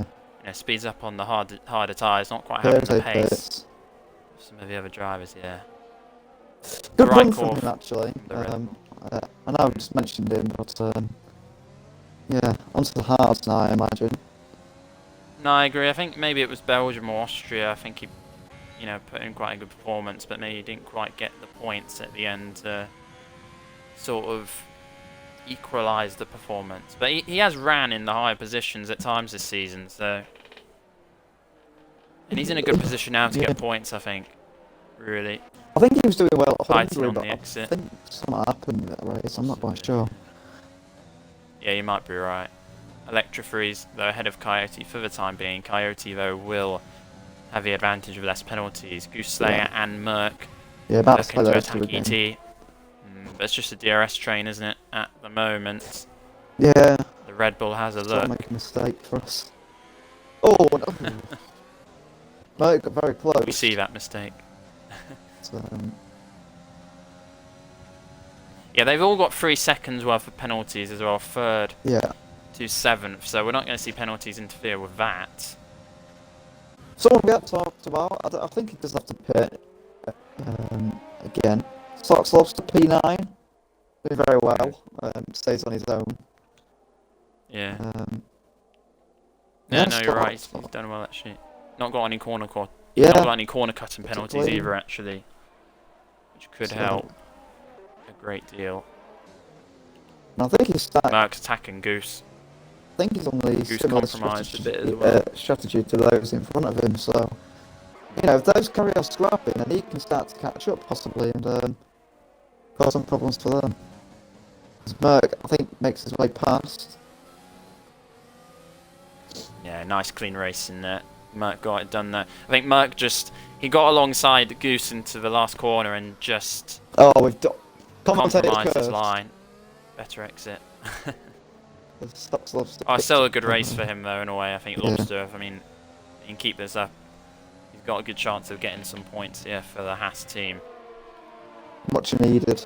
Speeds up on the harder tyres, not quite having the pace. Some of the other drivers, yeah. Good run from him, actually. I know I just mentioned him, but yeah, onto the hards now, I imagine. No, I agree. I think maybe it was Belgium or Austria. I think he, put in quite a good performance, but maybe he didn't quite get the points at the end to sort of equalise the performance. But he has ran in the higher positions at times this season, so. And he's in a good position now to get points, I think. Really. I think he was doing well at Fighting Hungary, on but the exit. I think something happened in that race. I'm not quite sure. Yeah, you might be right. Electra Freeze, though, ahead of Coyote for the time being. Coyote, though, will have the advantage of less penalties. Goose Slayer and Merc looking to attack ET. But it's just a DRS train, isn't it, at the moment? Yeah. The Red Bull has a look. Don't make a mistake for us. Oh, no. Merc got very close. We see that mistake. Yeah, they've all got 3 seconds worth of penalties as well, 3rd to 7th, so we're not going to see penalties interfere with that. Someone we have talked about, I think he does have to pit again. Sox loves to P9, doing very well, stays on his own. Yeah. No, you're right, he's done well actually. Not got any corner not got any corner cutting penalties either actually, which could help a great deal. And I think he's Merc's attacking Goose. I think he's on the Goose compromised a bit as well. Strategy to those in front of him, so You know, if those carry on scrapping, then he can start to catch up possibly and cause some problems for them. Because Merc, I think, makes his way past. Yeah, nice clean race in there. Merc got it done there. I think Merc he got alongside Goose into the last corner and just Oh, we've done. compromised his line. Better exit. Still a good race for him though in a way. I think Lobster, I mean, he can keep this up. He's got a good chance of getting some points here for the Haas team. Much needed.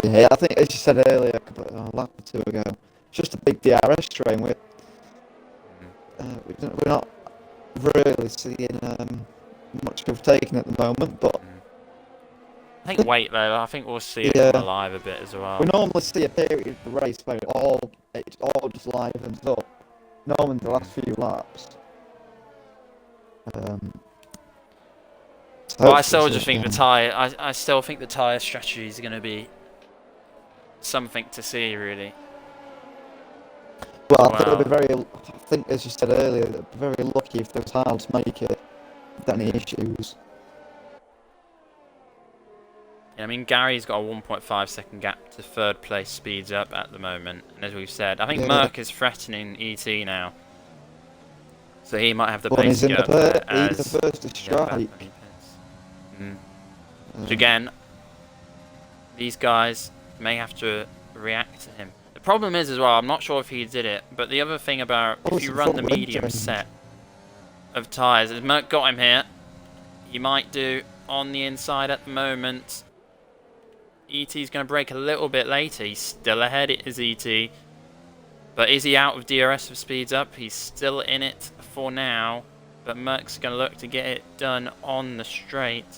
Yeah, I think as you said earlier, a lap or two ago, it's just a big DRS train. We're not really seeing much of taking at the moment, but I think wait though. I think we'll see it come alive a bit as well. We normally see a period of the race where it all just livens up. Normally the last few laps. But I still just think the tyre. I still think the tyre strategy is going to be something to see, really. Well, I think it'll be very. I think, as you said earlier, they'll be very lucky if those halves make it without any issues. Yeah, I mean, Gary's got a 1.5 second gap to third place speeds up at the moment, and as we've said, I think Merc is threatening ET now, so he might have the pace to get up there as he's the first to strike. So again, these guys may have to react to him. The problem is as well, I'm not sure if he did it, but the other thing about if you run the medium set of tyres, as Merc got him here, he might do on the inside at the moment. ET's going to brake a little bit later. He's still ahead, it is ET. But is he out of DRS of speeds up? He's still in it for now. But Merc's going to look to get it done on the straight.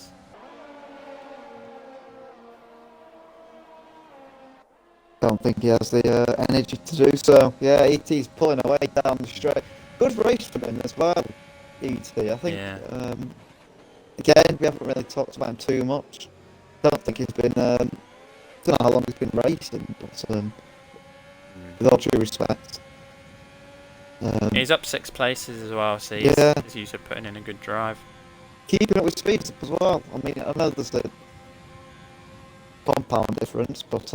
Don't think he has the energy to do so. Yeah, ET's pulling away down the straight. Good race from him as well, ET. I think, again, we haven't really talked about him too much. Don't think he's been, don't know how long he's been racing, but with all due respect. He's up 6 places as well, so he's used to putting in a good drive. Keeping up with speeds as well. I mean, I know there's a compound difference, but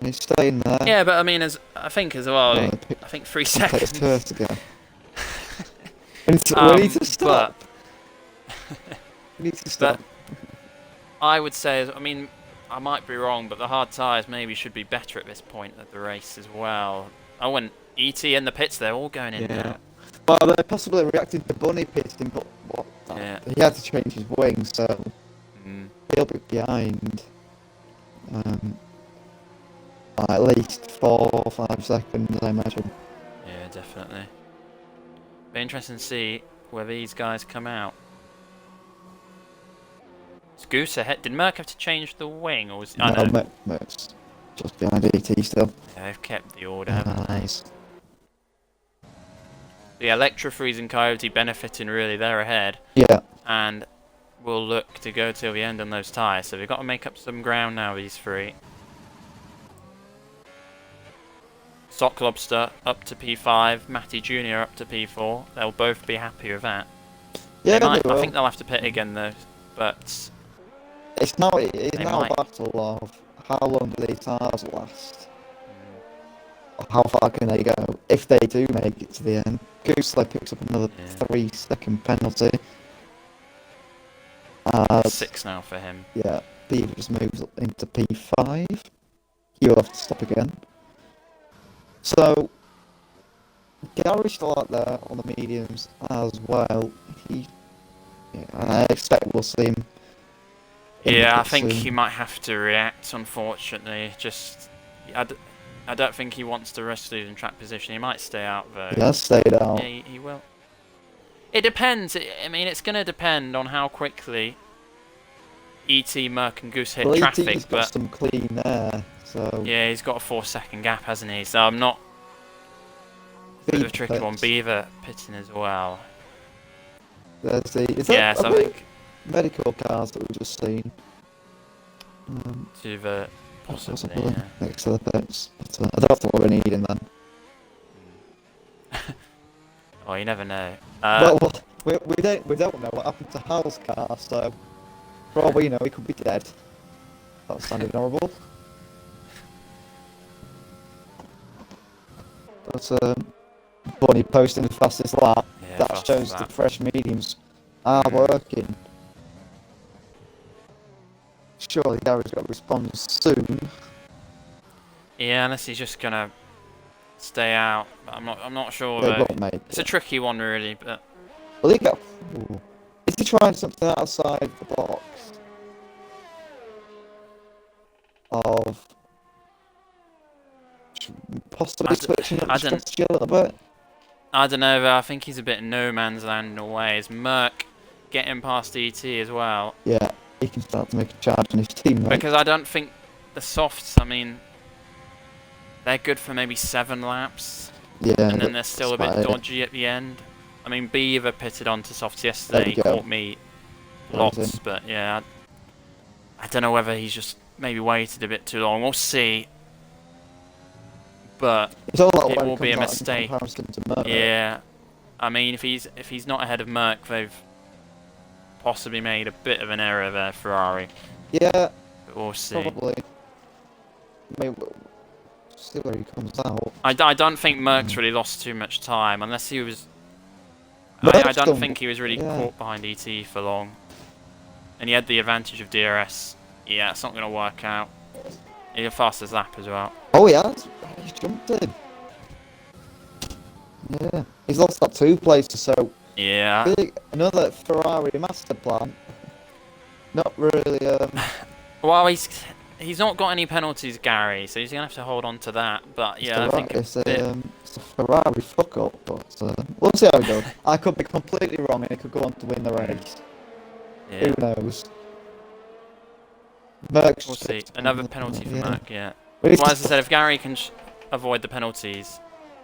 he's staying there. Yeah, but I mean, I think as well, I think 3 seconds. We need to stop. We need to stop. I would say, I mean, I might be wrong, but the hard tyres maybe should be better at this point of the race as well. I wouldn't. ET in the pits, they're all going in there. Well, they're possibly reacting to Bunny pitting, but he had to change his wing, so he'll be behind at least 4 or 5 seconds, I imagine. Yeah, definitely. Be interesting to see where these guys come out. Is Goose ahead? Did Merc have to change the wing, or was Merc's just behind ET still. Yeah, they've kept the order, haven't they? Nice. The Electro-Freeze and Coyote benefiting, really, they're ahead. Yeah. And we'll look to go till the end on those tyres, so we've got to make up some ground now, these three. Sock Lobster up to P5, Matty Jr. up to P4. They'll both be happy with that. Yeah, I think they'll have to pit again though, but it's now a battle of how long do these tires last? How far can they go if they do make it to the end? Goosesley picks up another 3-second penalty. 6 now for him. Yeah, Beaver just moves up into P5. He'll have to stop again. So, Gary's still out there on the mediums as well. I expect we'll see him. Yeah, I think he might have to react, unfortunately. I don't think he wants to risk losing track position. He might stay out though. He has stayed out. Yeah, he will. It depends. I mean, it's going to depend on how quickly ET, Merc and Goose hit traffic. ET's got some clean air, so... Yeah, he's got a 4-second gap, hasn't he? So I'm not... Bit of a tricky one. Beaver pitting as well. There's the... Yes, I think... Medical cars that we've just seen. To the... Possibly, yeah. Next to the pits. But, I don't think we're needing them. Well, you never know. Well, we don't know what happened to Hal's car, so for all we know, he could be dead. That sounded horrible. But Bunny posting the fastest lap. Yeah, That fastest shows lap. the fresh mediums are working. Surely Gary's got to respond soon. Yeah, unless he's just gonna stay out. But I'm not sure. They Though. won't make It's a it. tricky one, really. But Well, he got. Ooh. Is he trying something outside the box? Of possibly switching up the strategy a little bit? I don't know. Though. I think he's a bit no man's land in a way. Is Merc getting past ET as well? Yeah, he can start to make a charge on his teammate. Because I don't think the softs. I mean, they're good for maybe 7 laps. Yeah, And then they're still a bit dodgy at the end. I mean, Beaver pitted onto softs yesterday. He caught me lots, but yeah, I don't know whether he's just maybe waited a bit too long. We'll see. But it's all it will be a mistake. To yeah, I mean, if he's not ahead of Merc, they've possibly made a bit of an error there, Ferrari. Yeah, but we'll see. Probably. Maybe we'll see where he comes out. I don't think Merc's really lost too much time, unless he was. I don't think he was really caught behind ET for long. And he had the advantage of DRS. Yeah, it's not going to work out. He had the fastest lap as well. Oh, he has. He's jumped in. Yeah, he's lost that 2 places, so. Yeah. Another Ferrari master plan. Not really. Well, he's not got any penalties, Gary, so he's going to have to hold on to that. But yeah, I think it's a Ferrari fuck up, but we'll see how it goes. I could be completely wrong and he could go on to win the race. Yeah. Who knows? Merck's we'll see. Another penalty for Merck, yeah. Well, as I said, if Gary can avoid the penalties,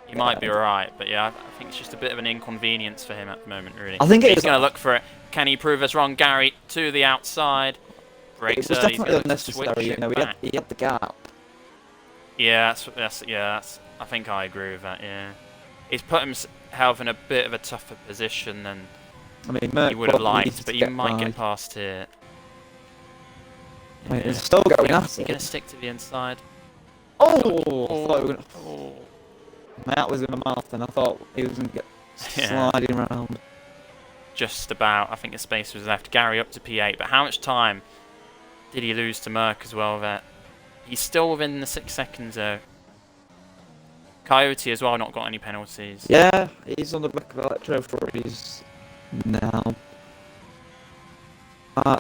he might be alright. But yeah, I think it's just a bit of an inconvenience for him at the moment, really. I think he's going to look for it. Can he prove us wrong? Gary to the outside. Brakes early. He's going to switch it back. He had the gap. Yeah, that's. I think I agree with that. Yeah, he's put himself in a bit of a tougher position than he would have liked, but he might get past here. Yeah. It's still going at it. He's going to stick to the inside. Oh! That was in my mouth, and I thought he was going to get sliding around. Just about. I think the space was left. Gary up to P8, but how much time did he lose to Merck as well there? He's still within the 6 seconds though. Coyote as well, not got any penalties. Yeah, he's on the back of Electro Freeze now.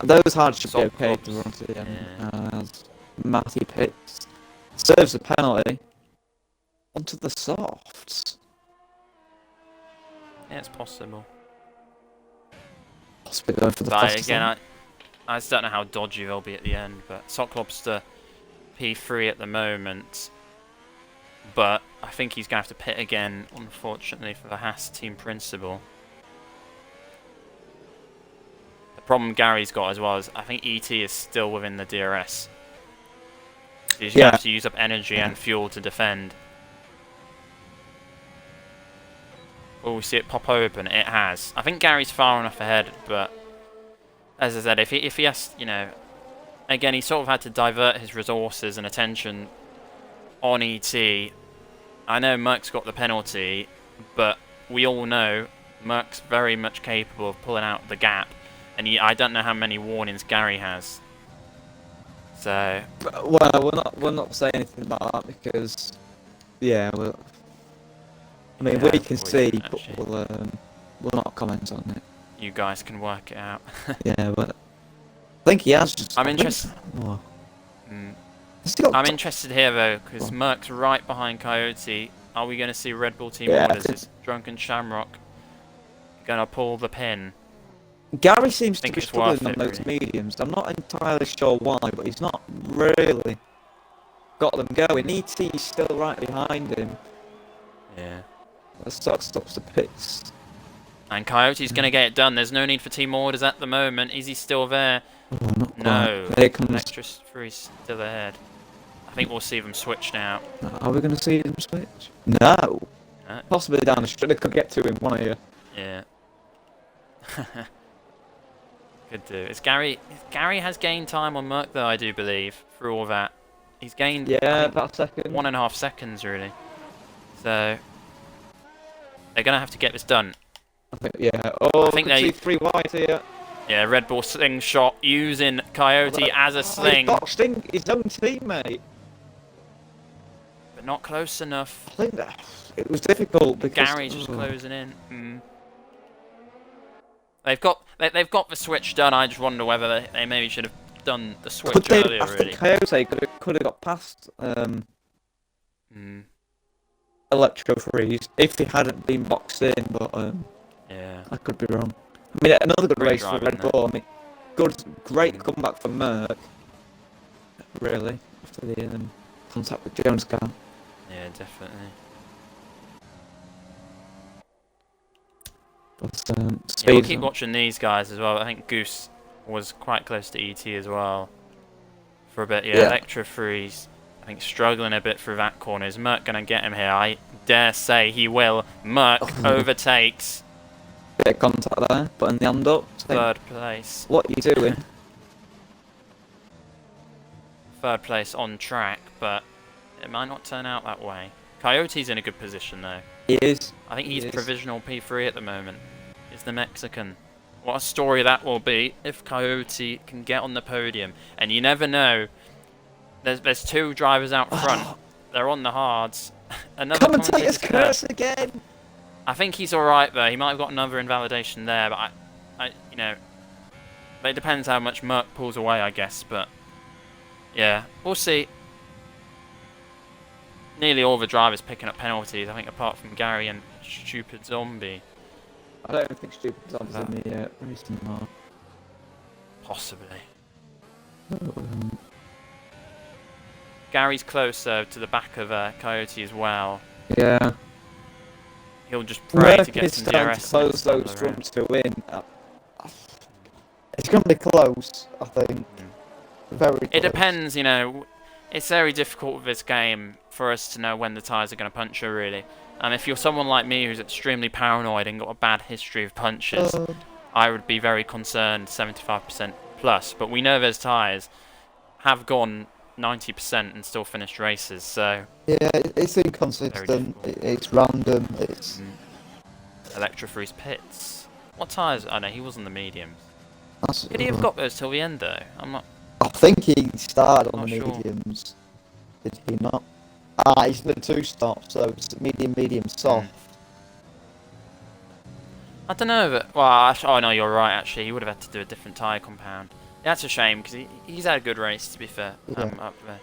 Those hards should be okay to run to the end. Matty pits. Serves a penalty. Onto the softs. Yeah, it's possible. Possibly going for the fastest again, I just don't know how dodgy they'll be at the end, but Sock Lobster P3 at the moment. But I think he's going to have to pit again, unfortunately, for the Haas team principal. The problem Gary's got as well is I think ET is still within the DRS. So he's going to have to use up energy and fuel to defend. Will we see it pop open? It has. I think Gary's far enough ahead, but as I said, if he has, you know, again, he sort of had to divert his resources and attention on ET. I know Merck's got the penalty, but we all know Merck's very much capable of pulling out the gap, and I don't know how many warnings Gary has. So, well, we're not saying anything about that because, I mean, we can see, but we'll not comment on it. You guys can work it out. Yeah, but I think he has. I'm interested. I'm interested here though, because Merck's right behind Coyote. Are we going to see Red Bull team orders? Is Drunken Shamrock going to pull the pin? Gary seems to be struggling on those mediums. I'm not entirely sure why, but he's not really got them going. ET's still right behind him. Yeah. The stock stops the pits. And Coyote's going to get it done. There's no need for team orders at the moment. Is he still there? No. There comes Electris 3 still ahead. I think we'll see them switch now. Are we going to see them switch? No. Possibly down the street. They could get to him, one of you. Yeah. Could do. It's Gary. Gary has gained time on Merc, though, I do believe, through all that. He's gained, I think, about a second. 1.5 seconds, really. So, they're going to have to get this done. I think, yeah. Oh, I think they... see 3 wide here. Yeah, Red Bull slingshot using Coyote as a sling. He boxed in his own teammate. But not close enough. I think that it was difficult because... Gary's just closing in. They've got the switch done. I just wonder whether they maybe should have done the switch earlier, really. Coyote could have got past Electro Freeze if he hadn't been boxed in, but yeah, I could be wrong. I mean, another good Great race for Red Bull. I mean, great comeback for Merc. Really, after the contact with Jones car. Yeah, definitely. But Yeah, we'll keep watching these guys as well. I think Goose was quite close to ET as well for a bit. Yeah, Electro Freeze, I think, struggling a bit through that corner. Is Merc going to get him here? I dare say he will. Merc overtakes. Bit of contact there, but in the end up. Third place. What are you doing? Third place on track, but it might not turn out that way. Coyote's in a good position though. He is. I think he's provisional P3 at the moment. Is the Mexican. What a story that will be if Coyote can get on the podium. And you never know. There's 2 drivers out front. They're on the hards. Another commentator's curse again. I think he's all right though. He might have got another invalidation there, but you know, it depends how much Merc pulls away, I guess. But yeah, we'll see. Nearly all the drivers picking up penalties, I think, apart from Gary and Stupid Zombie. I don't think Stupid Zombie's in the racing mark. Possibly. Gary's closer to the back of Coyote as well. Yeah. He'll just pray to get some DRS. To close those front 2 in. It's going to be close, I think. Very close. It depends, you know. It's very difficult with this game for us to know when the tyres are going to puncture, really. And if you're someone like me who's extremely paranoid and got a bad history of punches, I would be very concerned, 75% plus. But we know those tyres have gone 90% and still finished races, so... Yeah, it's inconsistent, it's random, it's... Electro Freeze pits. What tyres? Oh no, he was on the mediums. Could he have have got those till the end, though? I'm not... I think he started on the sure. mediums. Did he not? He's the 2 stops, so it's medium, soft. I don't know, but... Well, oh no, you're right, actually. He would have had to do a different tyre compound. That's a shame, because he's had a good race, to be fair, up there.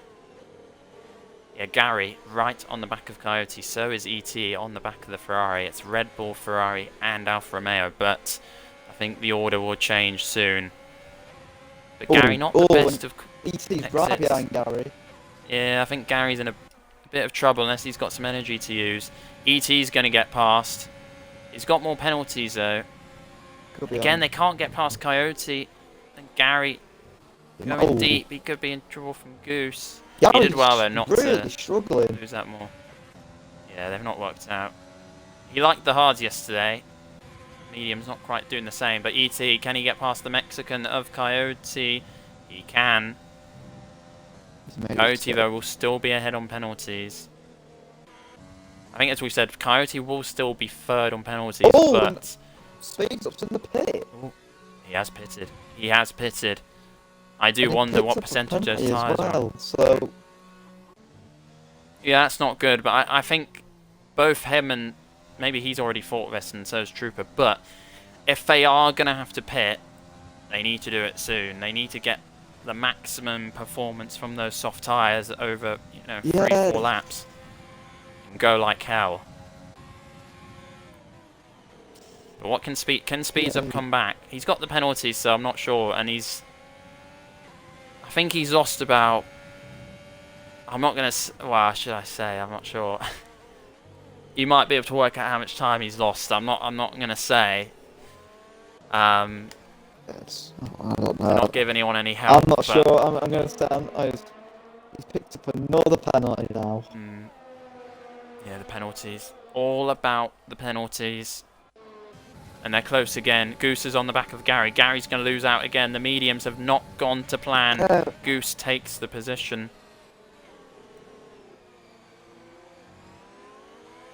Yeah, Gary, right on the back of Coyote. So is ET on the back of the Ferrari. It's Red Bull, Ferrari, and Alfa Romeo, but I think the order will change soon. But Gary, not the best of ET's right behind Gary. Yeah, I think Gary's in a bit of trouble unless he's got some energy to use. ET's going to get past. He's got more penalties, though. Again, they can't get past Coyote. And Gary going deep. He could be in trouble from Goose. He did well, though, not to struggling. lose that more. Yeah, they've not worked out. He liked the hards yesterday. Medium's not quite doing the same. But ET, can he get past the Mexican of Coyote? He can. Coyote, though, will still be ahead on penalties. I think, as we said, Coyote will still be third on penalties, but... Speeds up in the pit. He has pitted. He has pitted. I do wonder what percentage those tyres are. So... Yeah, that's not good, but I think both him and... Maybe he's already fought this and so's Trooper, but if they are going to have to pit, they need to do it soon. They need to get the maximum performance from those soft tyres over, 3-4 laps. And go like hell. But what can Speeds Up come back? He's got the penalties, so I'm not sure, and I think he's lost about... I'm not going to... Well, should I say? I'm not sure. You might be able to work out how much time he's lost. I'm not going to say. I don't know. Not give anyone any help. I'm not sure. I'm going to say he's picked up another penalty now. Yeah, the penalties. All about the penalties. And they're close again. Goose is on the back of Gary. Gary's going to lose out again. The mediums have not gone to plan. Goose takes the position.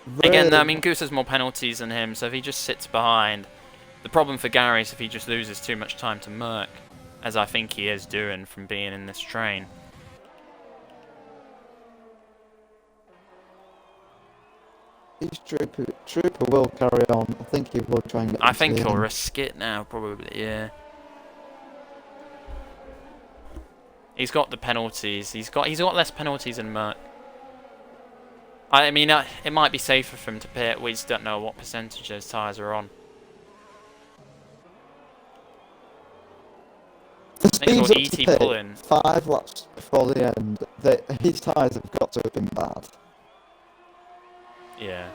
Really? Again, I mean, Goose has more penalties than him, so if he just sits behind... The problem for Gary is if he just loses too much time to Merc, as I think he is doing from being in this train. Trooper will carry on. I think he will try and get. I think he'll risk it now, probably. Yeah. He's got the penalties. He's got less penalties than Merc. I mean, it might be safer for him to pit. We just don't know what percentage those tyres are on. The I think speed's it's up all to ET pulling. 5 laps before the end. His tyres have got to have been bad. Yeah.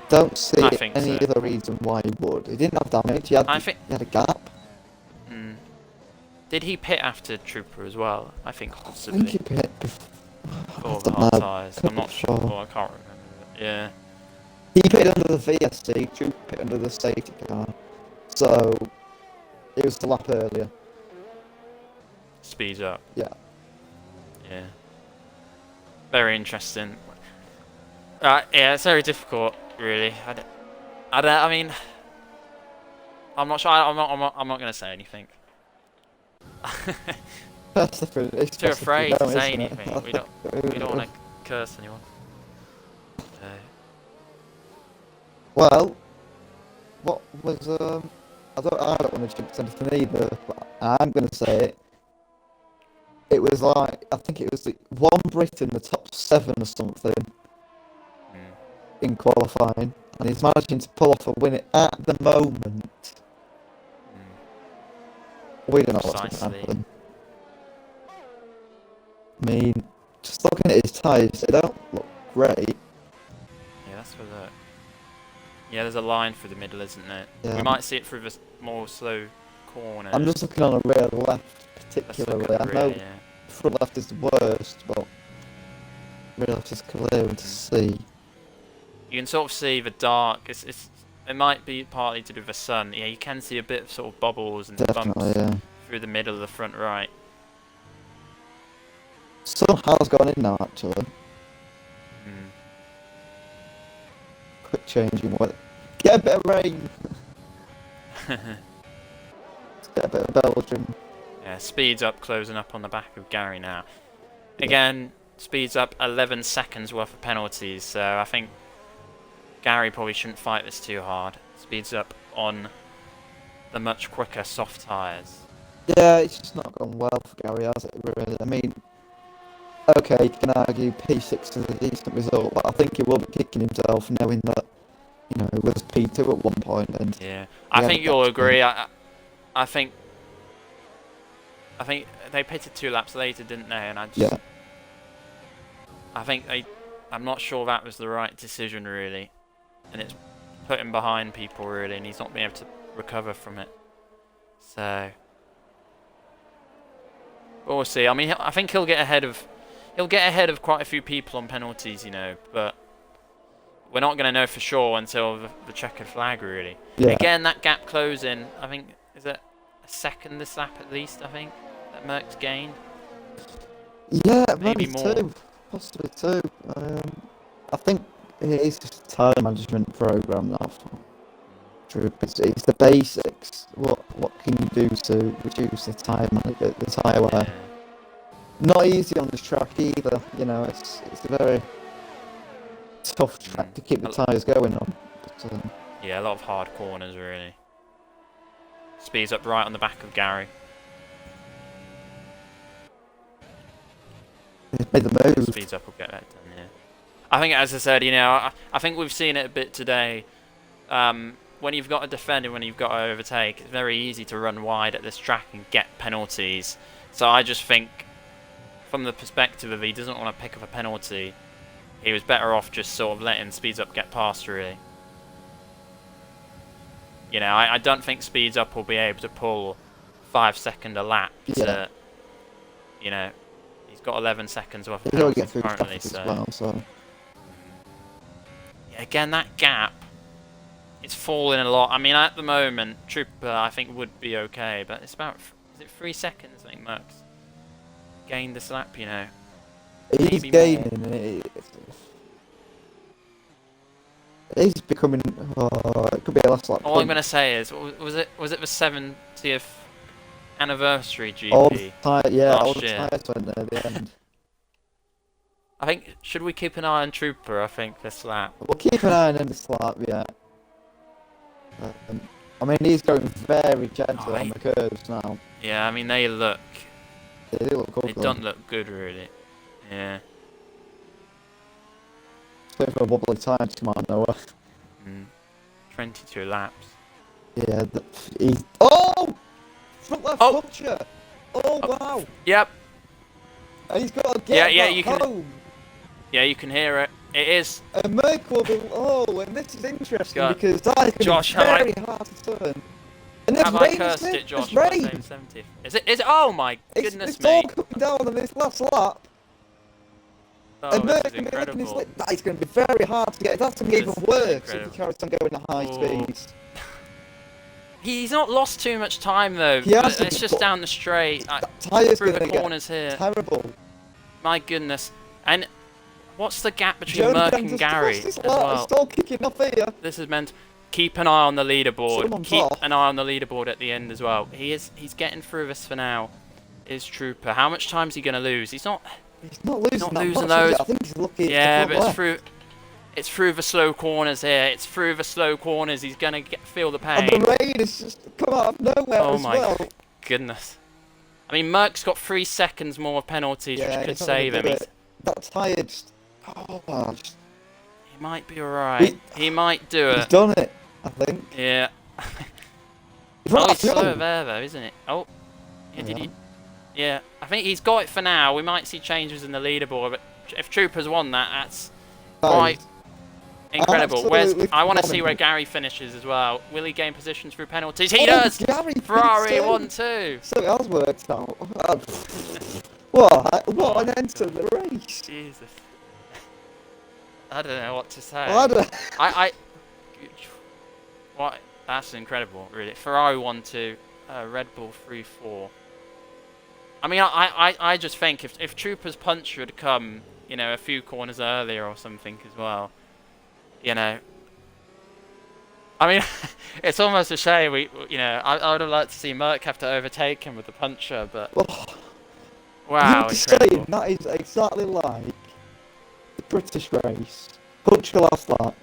Don't see I think any so. other reason why he would. He didn't have damage. He had a gap. Mm. Did he pit after Trooper as well? I think I possibly. think he pit before. Or the hard tyres. I'm not sure. I can't remember. Yeah. He pitted under the VSC. Trooper pitted under the safety car. So it was the lap earlier. Speeds up. Yeah. Yeah. Very interesting. Yeah, it's very difficult, really. I mean, I'm not sure. I'm not going to say anything. That's the thing. It's Too best if afraid you to don't, say isn't it? anything. We don't want to curse anyone. Well, what was I don't want to jinx anything either, but I'm going to say it. It was like, I think it was one Brit in the top 7 or something in qualifying, and he's managing to pull off a win at the moment. We don't know what's going to happen. I mean, just looking at his tyres, they don't look great. Yeah, that's for that. Yeah, there's a line through the middle, isn't there? Yeah. We might see it through the more slow corners. I'm just looking on the rear left, particularly. I know front left is the worst, but rear left is clear to see. You can sort of see the dark. It might be partly to do with the sun. Yeah, you can see a bit of sort of bubbles and bumps through the middle of the front right. Sun has gone in now, actually. Quick change in weather. Get a bit of rain! Let's get a bit of Belgium. Yeah, speeds up, closing up on the back of Gary now. Again, speeds up 11 seconds worth of penalties, so I think Gary probably shouldn't fight this too hard. Speeds up on the much quicker soft tyres. Yeah, it's just not gone well for Gary, has it, really? I mean, okay, you can argue P6 is a decent result, but I think he will be kicking himself knowing that, you know, it was P2 at one point. And yeah, I think you'll agree. I think they pitted 2 laps later, didn't they? And I think I'm not sure that was the right decision, really. And it's put him behind people, really, and he's not been able to recover from it. So we'll see. I mean, I think he'll get ahead of quite a few people on penalties, you know, but we're not going to know for sure until the checkered flag, really. Yeah. Again, that gap closing, I think, is it a second this lap at least, I think, that Merck's gained? Yeah, maybe more. 2, possibly 2. I think it is just a tyre management program now. It's the basics. What can you do to reduce the tyre wear? Yeah. Not easy on this track either. You know, it's a very tough track to keep the tyres going on. But, yeah, a lot of hard corners, really. Speeds up right on the back of Gary. He's made the move. Speeds up, will get that done, yeah. I think, as I said, you know, I think we've seen it a bit today. When you've got a defender, when you've got to overtake, it's very easy to run wide at this track and get penalties. So I just think, from the perspective of he doesn't want to pick up a penalty, he was better off just sort of letting Speeds Up get past, really. You know, I don't think Speeds Up will be able to pull 5 seconds a lap to, you know, he's got 11 seconds worth of penalties currently, so. Well, so. Yeah, again, that gap, it's falling a lot. I mean, at the moment, Trooper, I think, would be okay, but it's about, is it 3 seconds, I think Merck's gained this lap, you know. He's Maybe gaining. He's becoming. Oh, it could be a last lap. All I'm going to say is, was it the 70th anniversary GP all the last year? tyres went there at the end. I think, should we keep an eye on Trooper, I think, this lap? We'll keep an eye on this lap, yeah. I mean, he's going very gentle on the curves now. Yeah, I mean, they look... They look good. They don't look good, really. Yeah. It's a bit of a wobbly time to come out of nowhere. 22 laps. Yeah, he's... Oh! Front left puncher! Oh, wow! Yep. And he's got to get you home! can... Yeah, you can hear it. It is. And Merck will be... Oh, and this is interesting because that is going to be very hard to turn. And have I cursed it, Josh? Rain. 70th. Is it? Oh my goodness, it's mate! It's all coming down on this last lap. Oh, and this Merck is can be looking his incredible. lip. That is going to be very hard to get. That's going to be even worse if he carries on going at high speeds. He's not lost too much time though. It's just down the straight. Through the corners here. Terrible. My goodness. And what's the gap between Merck and Gary as well? It's still kicking off here. This is meant. Keep an eye on the leaderboard. Keep an eye on the leaderboard at the end as well. He's getting through this for now. Is Trooper. How much time is he going to lose? He's not losing those. I think he's lucky. Yeah, but it's through the slow corners here. It's through the slow corners. He's going to feel the pain. And the rain is just come out of nowhere as well. Oh my goodness. I mean, Merck's got 3 seconds more of penalties, which could save him. That tired. Oh, he might be alright. He might do it. He's done it, I think. Yeah. He's slow there though, isn't it? Oh. Yeah, did he? Yeah. I think he's got it for now. We might see changes in the leaderboard, but if Trooper's won that, that's quite incredible. I want to see where Gary finishes as well. Will he gain positions through penalties? He does! Ferrari 1-2. So it has worked out. What an end to the race. Jesus. I don't know what to say. Well, what? That's incredible, really. Ferrari 1-2, Red Bull 3-4. I mean, I just think if Trooper's puncher had come, you know, a few corners earlier or something as well, you know. I mean, it's almost a shame I would have liked to see Merck have to overtake him with the puncher, but wow, incredible. That is exactly like the British race. Puncher last lap.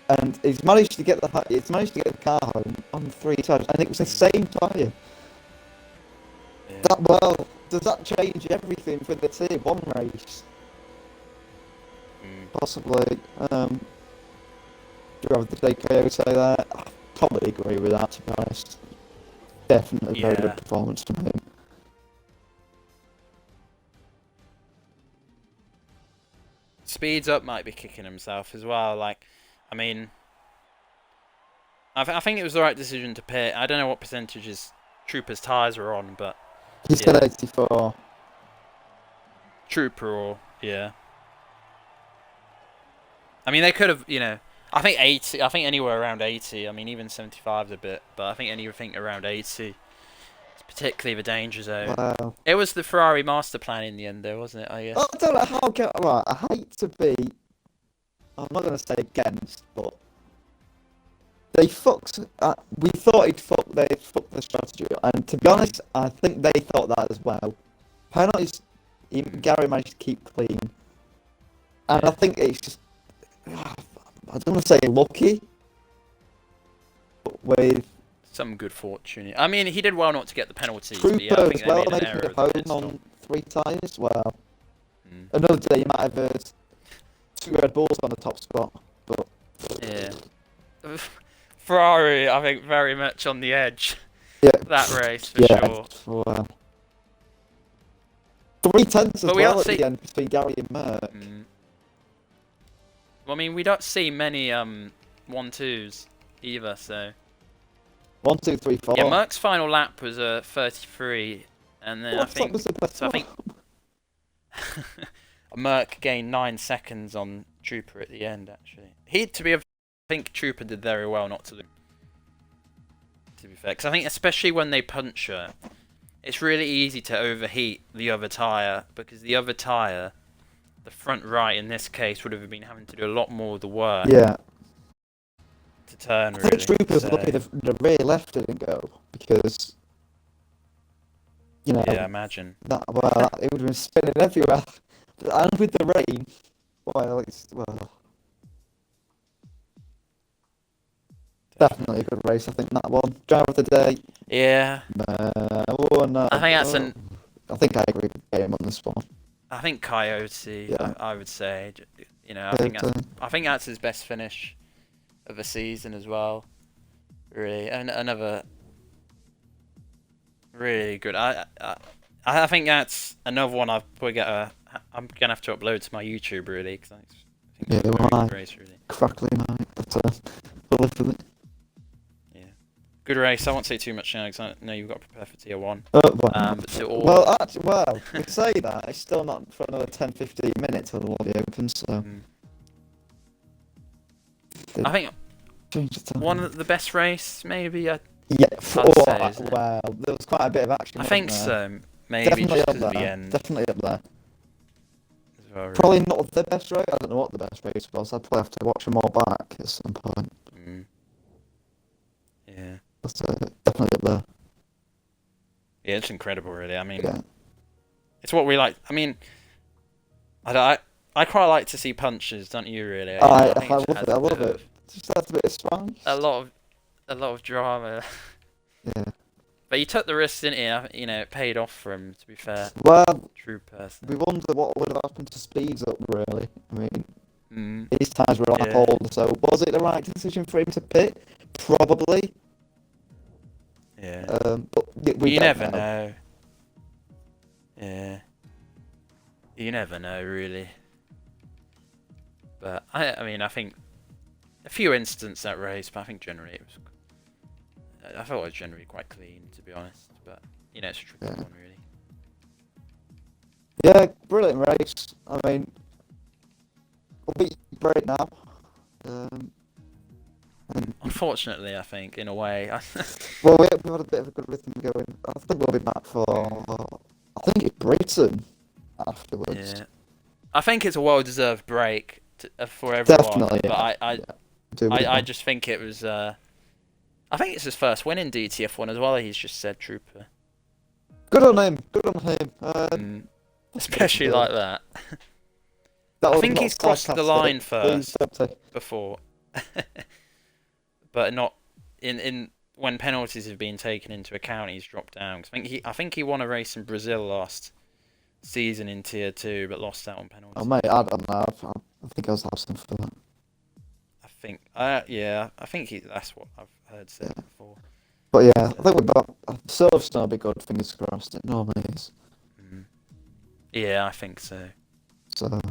And he's managed to get the car home on 3 times, and it was the same tyre. Yeah. Does that change everything for the T1 race? Possibly. Do you have the DKO say that? I probably agree with that, to be honest. Definitely very good performance from him. Speeds up might be kicking himself as well. Like, I mean, I think it was the right decision to pit. I don't know what percentages Trooper's tyres were on, but he said 84. Trooper or I mean, they could have, I think 80. I think anywhere around 80. I mean, even 75 is a bit, but I think anything around 80. It's particularly the danger zone. Wow. It was the Ferrari master plan in the end, though, wasn't it? I guess. I don't know how. Right, I hate to be. I'm not going to say against, but they fucked. We thought they fucked the strategy, and to be honest, I think they thought that as well. Penalties, Gary managed to keep clean, and I think it's just. I don't want to say lucky, but with some good fortune. I mean, he did well not to get the penalties. Trooper I think as well, making it home on 3 times. Well, another day you might have 2 Red Bulls on the top spot, but yeah. Ferrari, I think, very much on the edge. Yeah. That race for sure. Well, 3 tenths as well at the end between Gary and Merck. Well, I mean, we don't see many 1-2s either, so. 1, 2, 3, 4. Yeah, Merck's final lap was 33, and then I think. Was the best Merck gained 9 seconds on Trooper at the end, actually. I think Trooper did very well not to lose, to be fair. Because I think especially when they puncture, it's really easy to overheat the other tyre, because the other tyre, the front right in this case, would have been having to do a lot more of the work. Yeah. To turn, I really. think Troopers lucky the rear left didn't go, because, you know, yeah, imagine. It would have been spinning everywhere. And with the rain, definitely a good race, I think, that one. Driver of the day. Yeah. No. I think that's I think I agree with Game on this one. I think Coyote, Yeah. I would say. You know, I think that's his best finish of the season as well. Really, and another really good. I think that's another one I'm gonna have to upload to my YouTube, really, because I think it's a very good race, really. Crackly night, but we'll live with it. Yeah, good race. I won't say too much now because I know you've got to prepare for tier 1. But to all... well, we say that it's still not for another 10-15 minutes till the lobby opens. So I think one of the best race, maybe. Yeah. Say, well, there was quite a bit of action. I think so. Maybe definitely just up there. The end. Definitely up there. Well, really. Probably not the best race. I don't know what the best race was. I'd probably have to watch them all back at some point. Yeah. That's definitely up there. Yeah, it's incredible, really. I mean, it's what we like. I mean, I quite like to see punches, don't you? Really? I love it. I love it. Just adds a bit of spice. A lot of drama. Yeah. But he took the risk, didn't he? You know, it paid off for him, to be fair. Well, true person. We wonder what would have happened to Speeds Up, really. I mean, these tires were on hold, so was it the right decision for him to pit? Probably. Yeah. But you never know. Yeah. You never know, really. But I mean, I think a few incidents that race, but I think generally it was. I thought it was generally quite clean, to be honest. But you know, it's a tricky one, really. Yeah, brilliant race. I mean, we'll be great now. Unfortunately, I think, in a way. Well, we had a bit of a good rhythm going. I think we'll be back for. I think it's Britain afterwards. Yeah. I think it's a well-deserved break for everyone. Definitely. But I just think it was. I think it's his first win in DTF1 as well. He's just said Trooper. Good on him. Good on him. Especially like that. I think he's crossed the line first before, but not in when penalties have been taken into account. He's dropped down. I think he won a race in Brazil last season in Tier 2, but lost out on penalties. Oh mate, I don't know. I think I was asking for that. I think, I think that's what I've heard said before. But yeah, I think we're back. Silverstone will be good. Fingers crossed. It normally is. Yeah, I think so. So.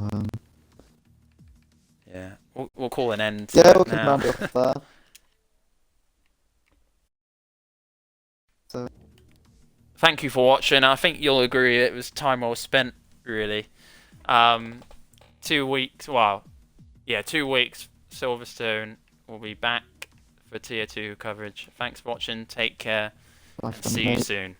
Yeah, we'll call an end. Yeah, we can round it off there. So. Thank you for watching. I think you'll agree it was time well spent, really. 2 weeks. Well, yeah, 2 weeks. Silverstone will be back for Tier 2 coverage. Thanks for watching. Take care. And see you soon.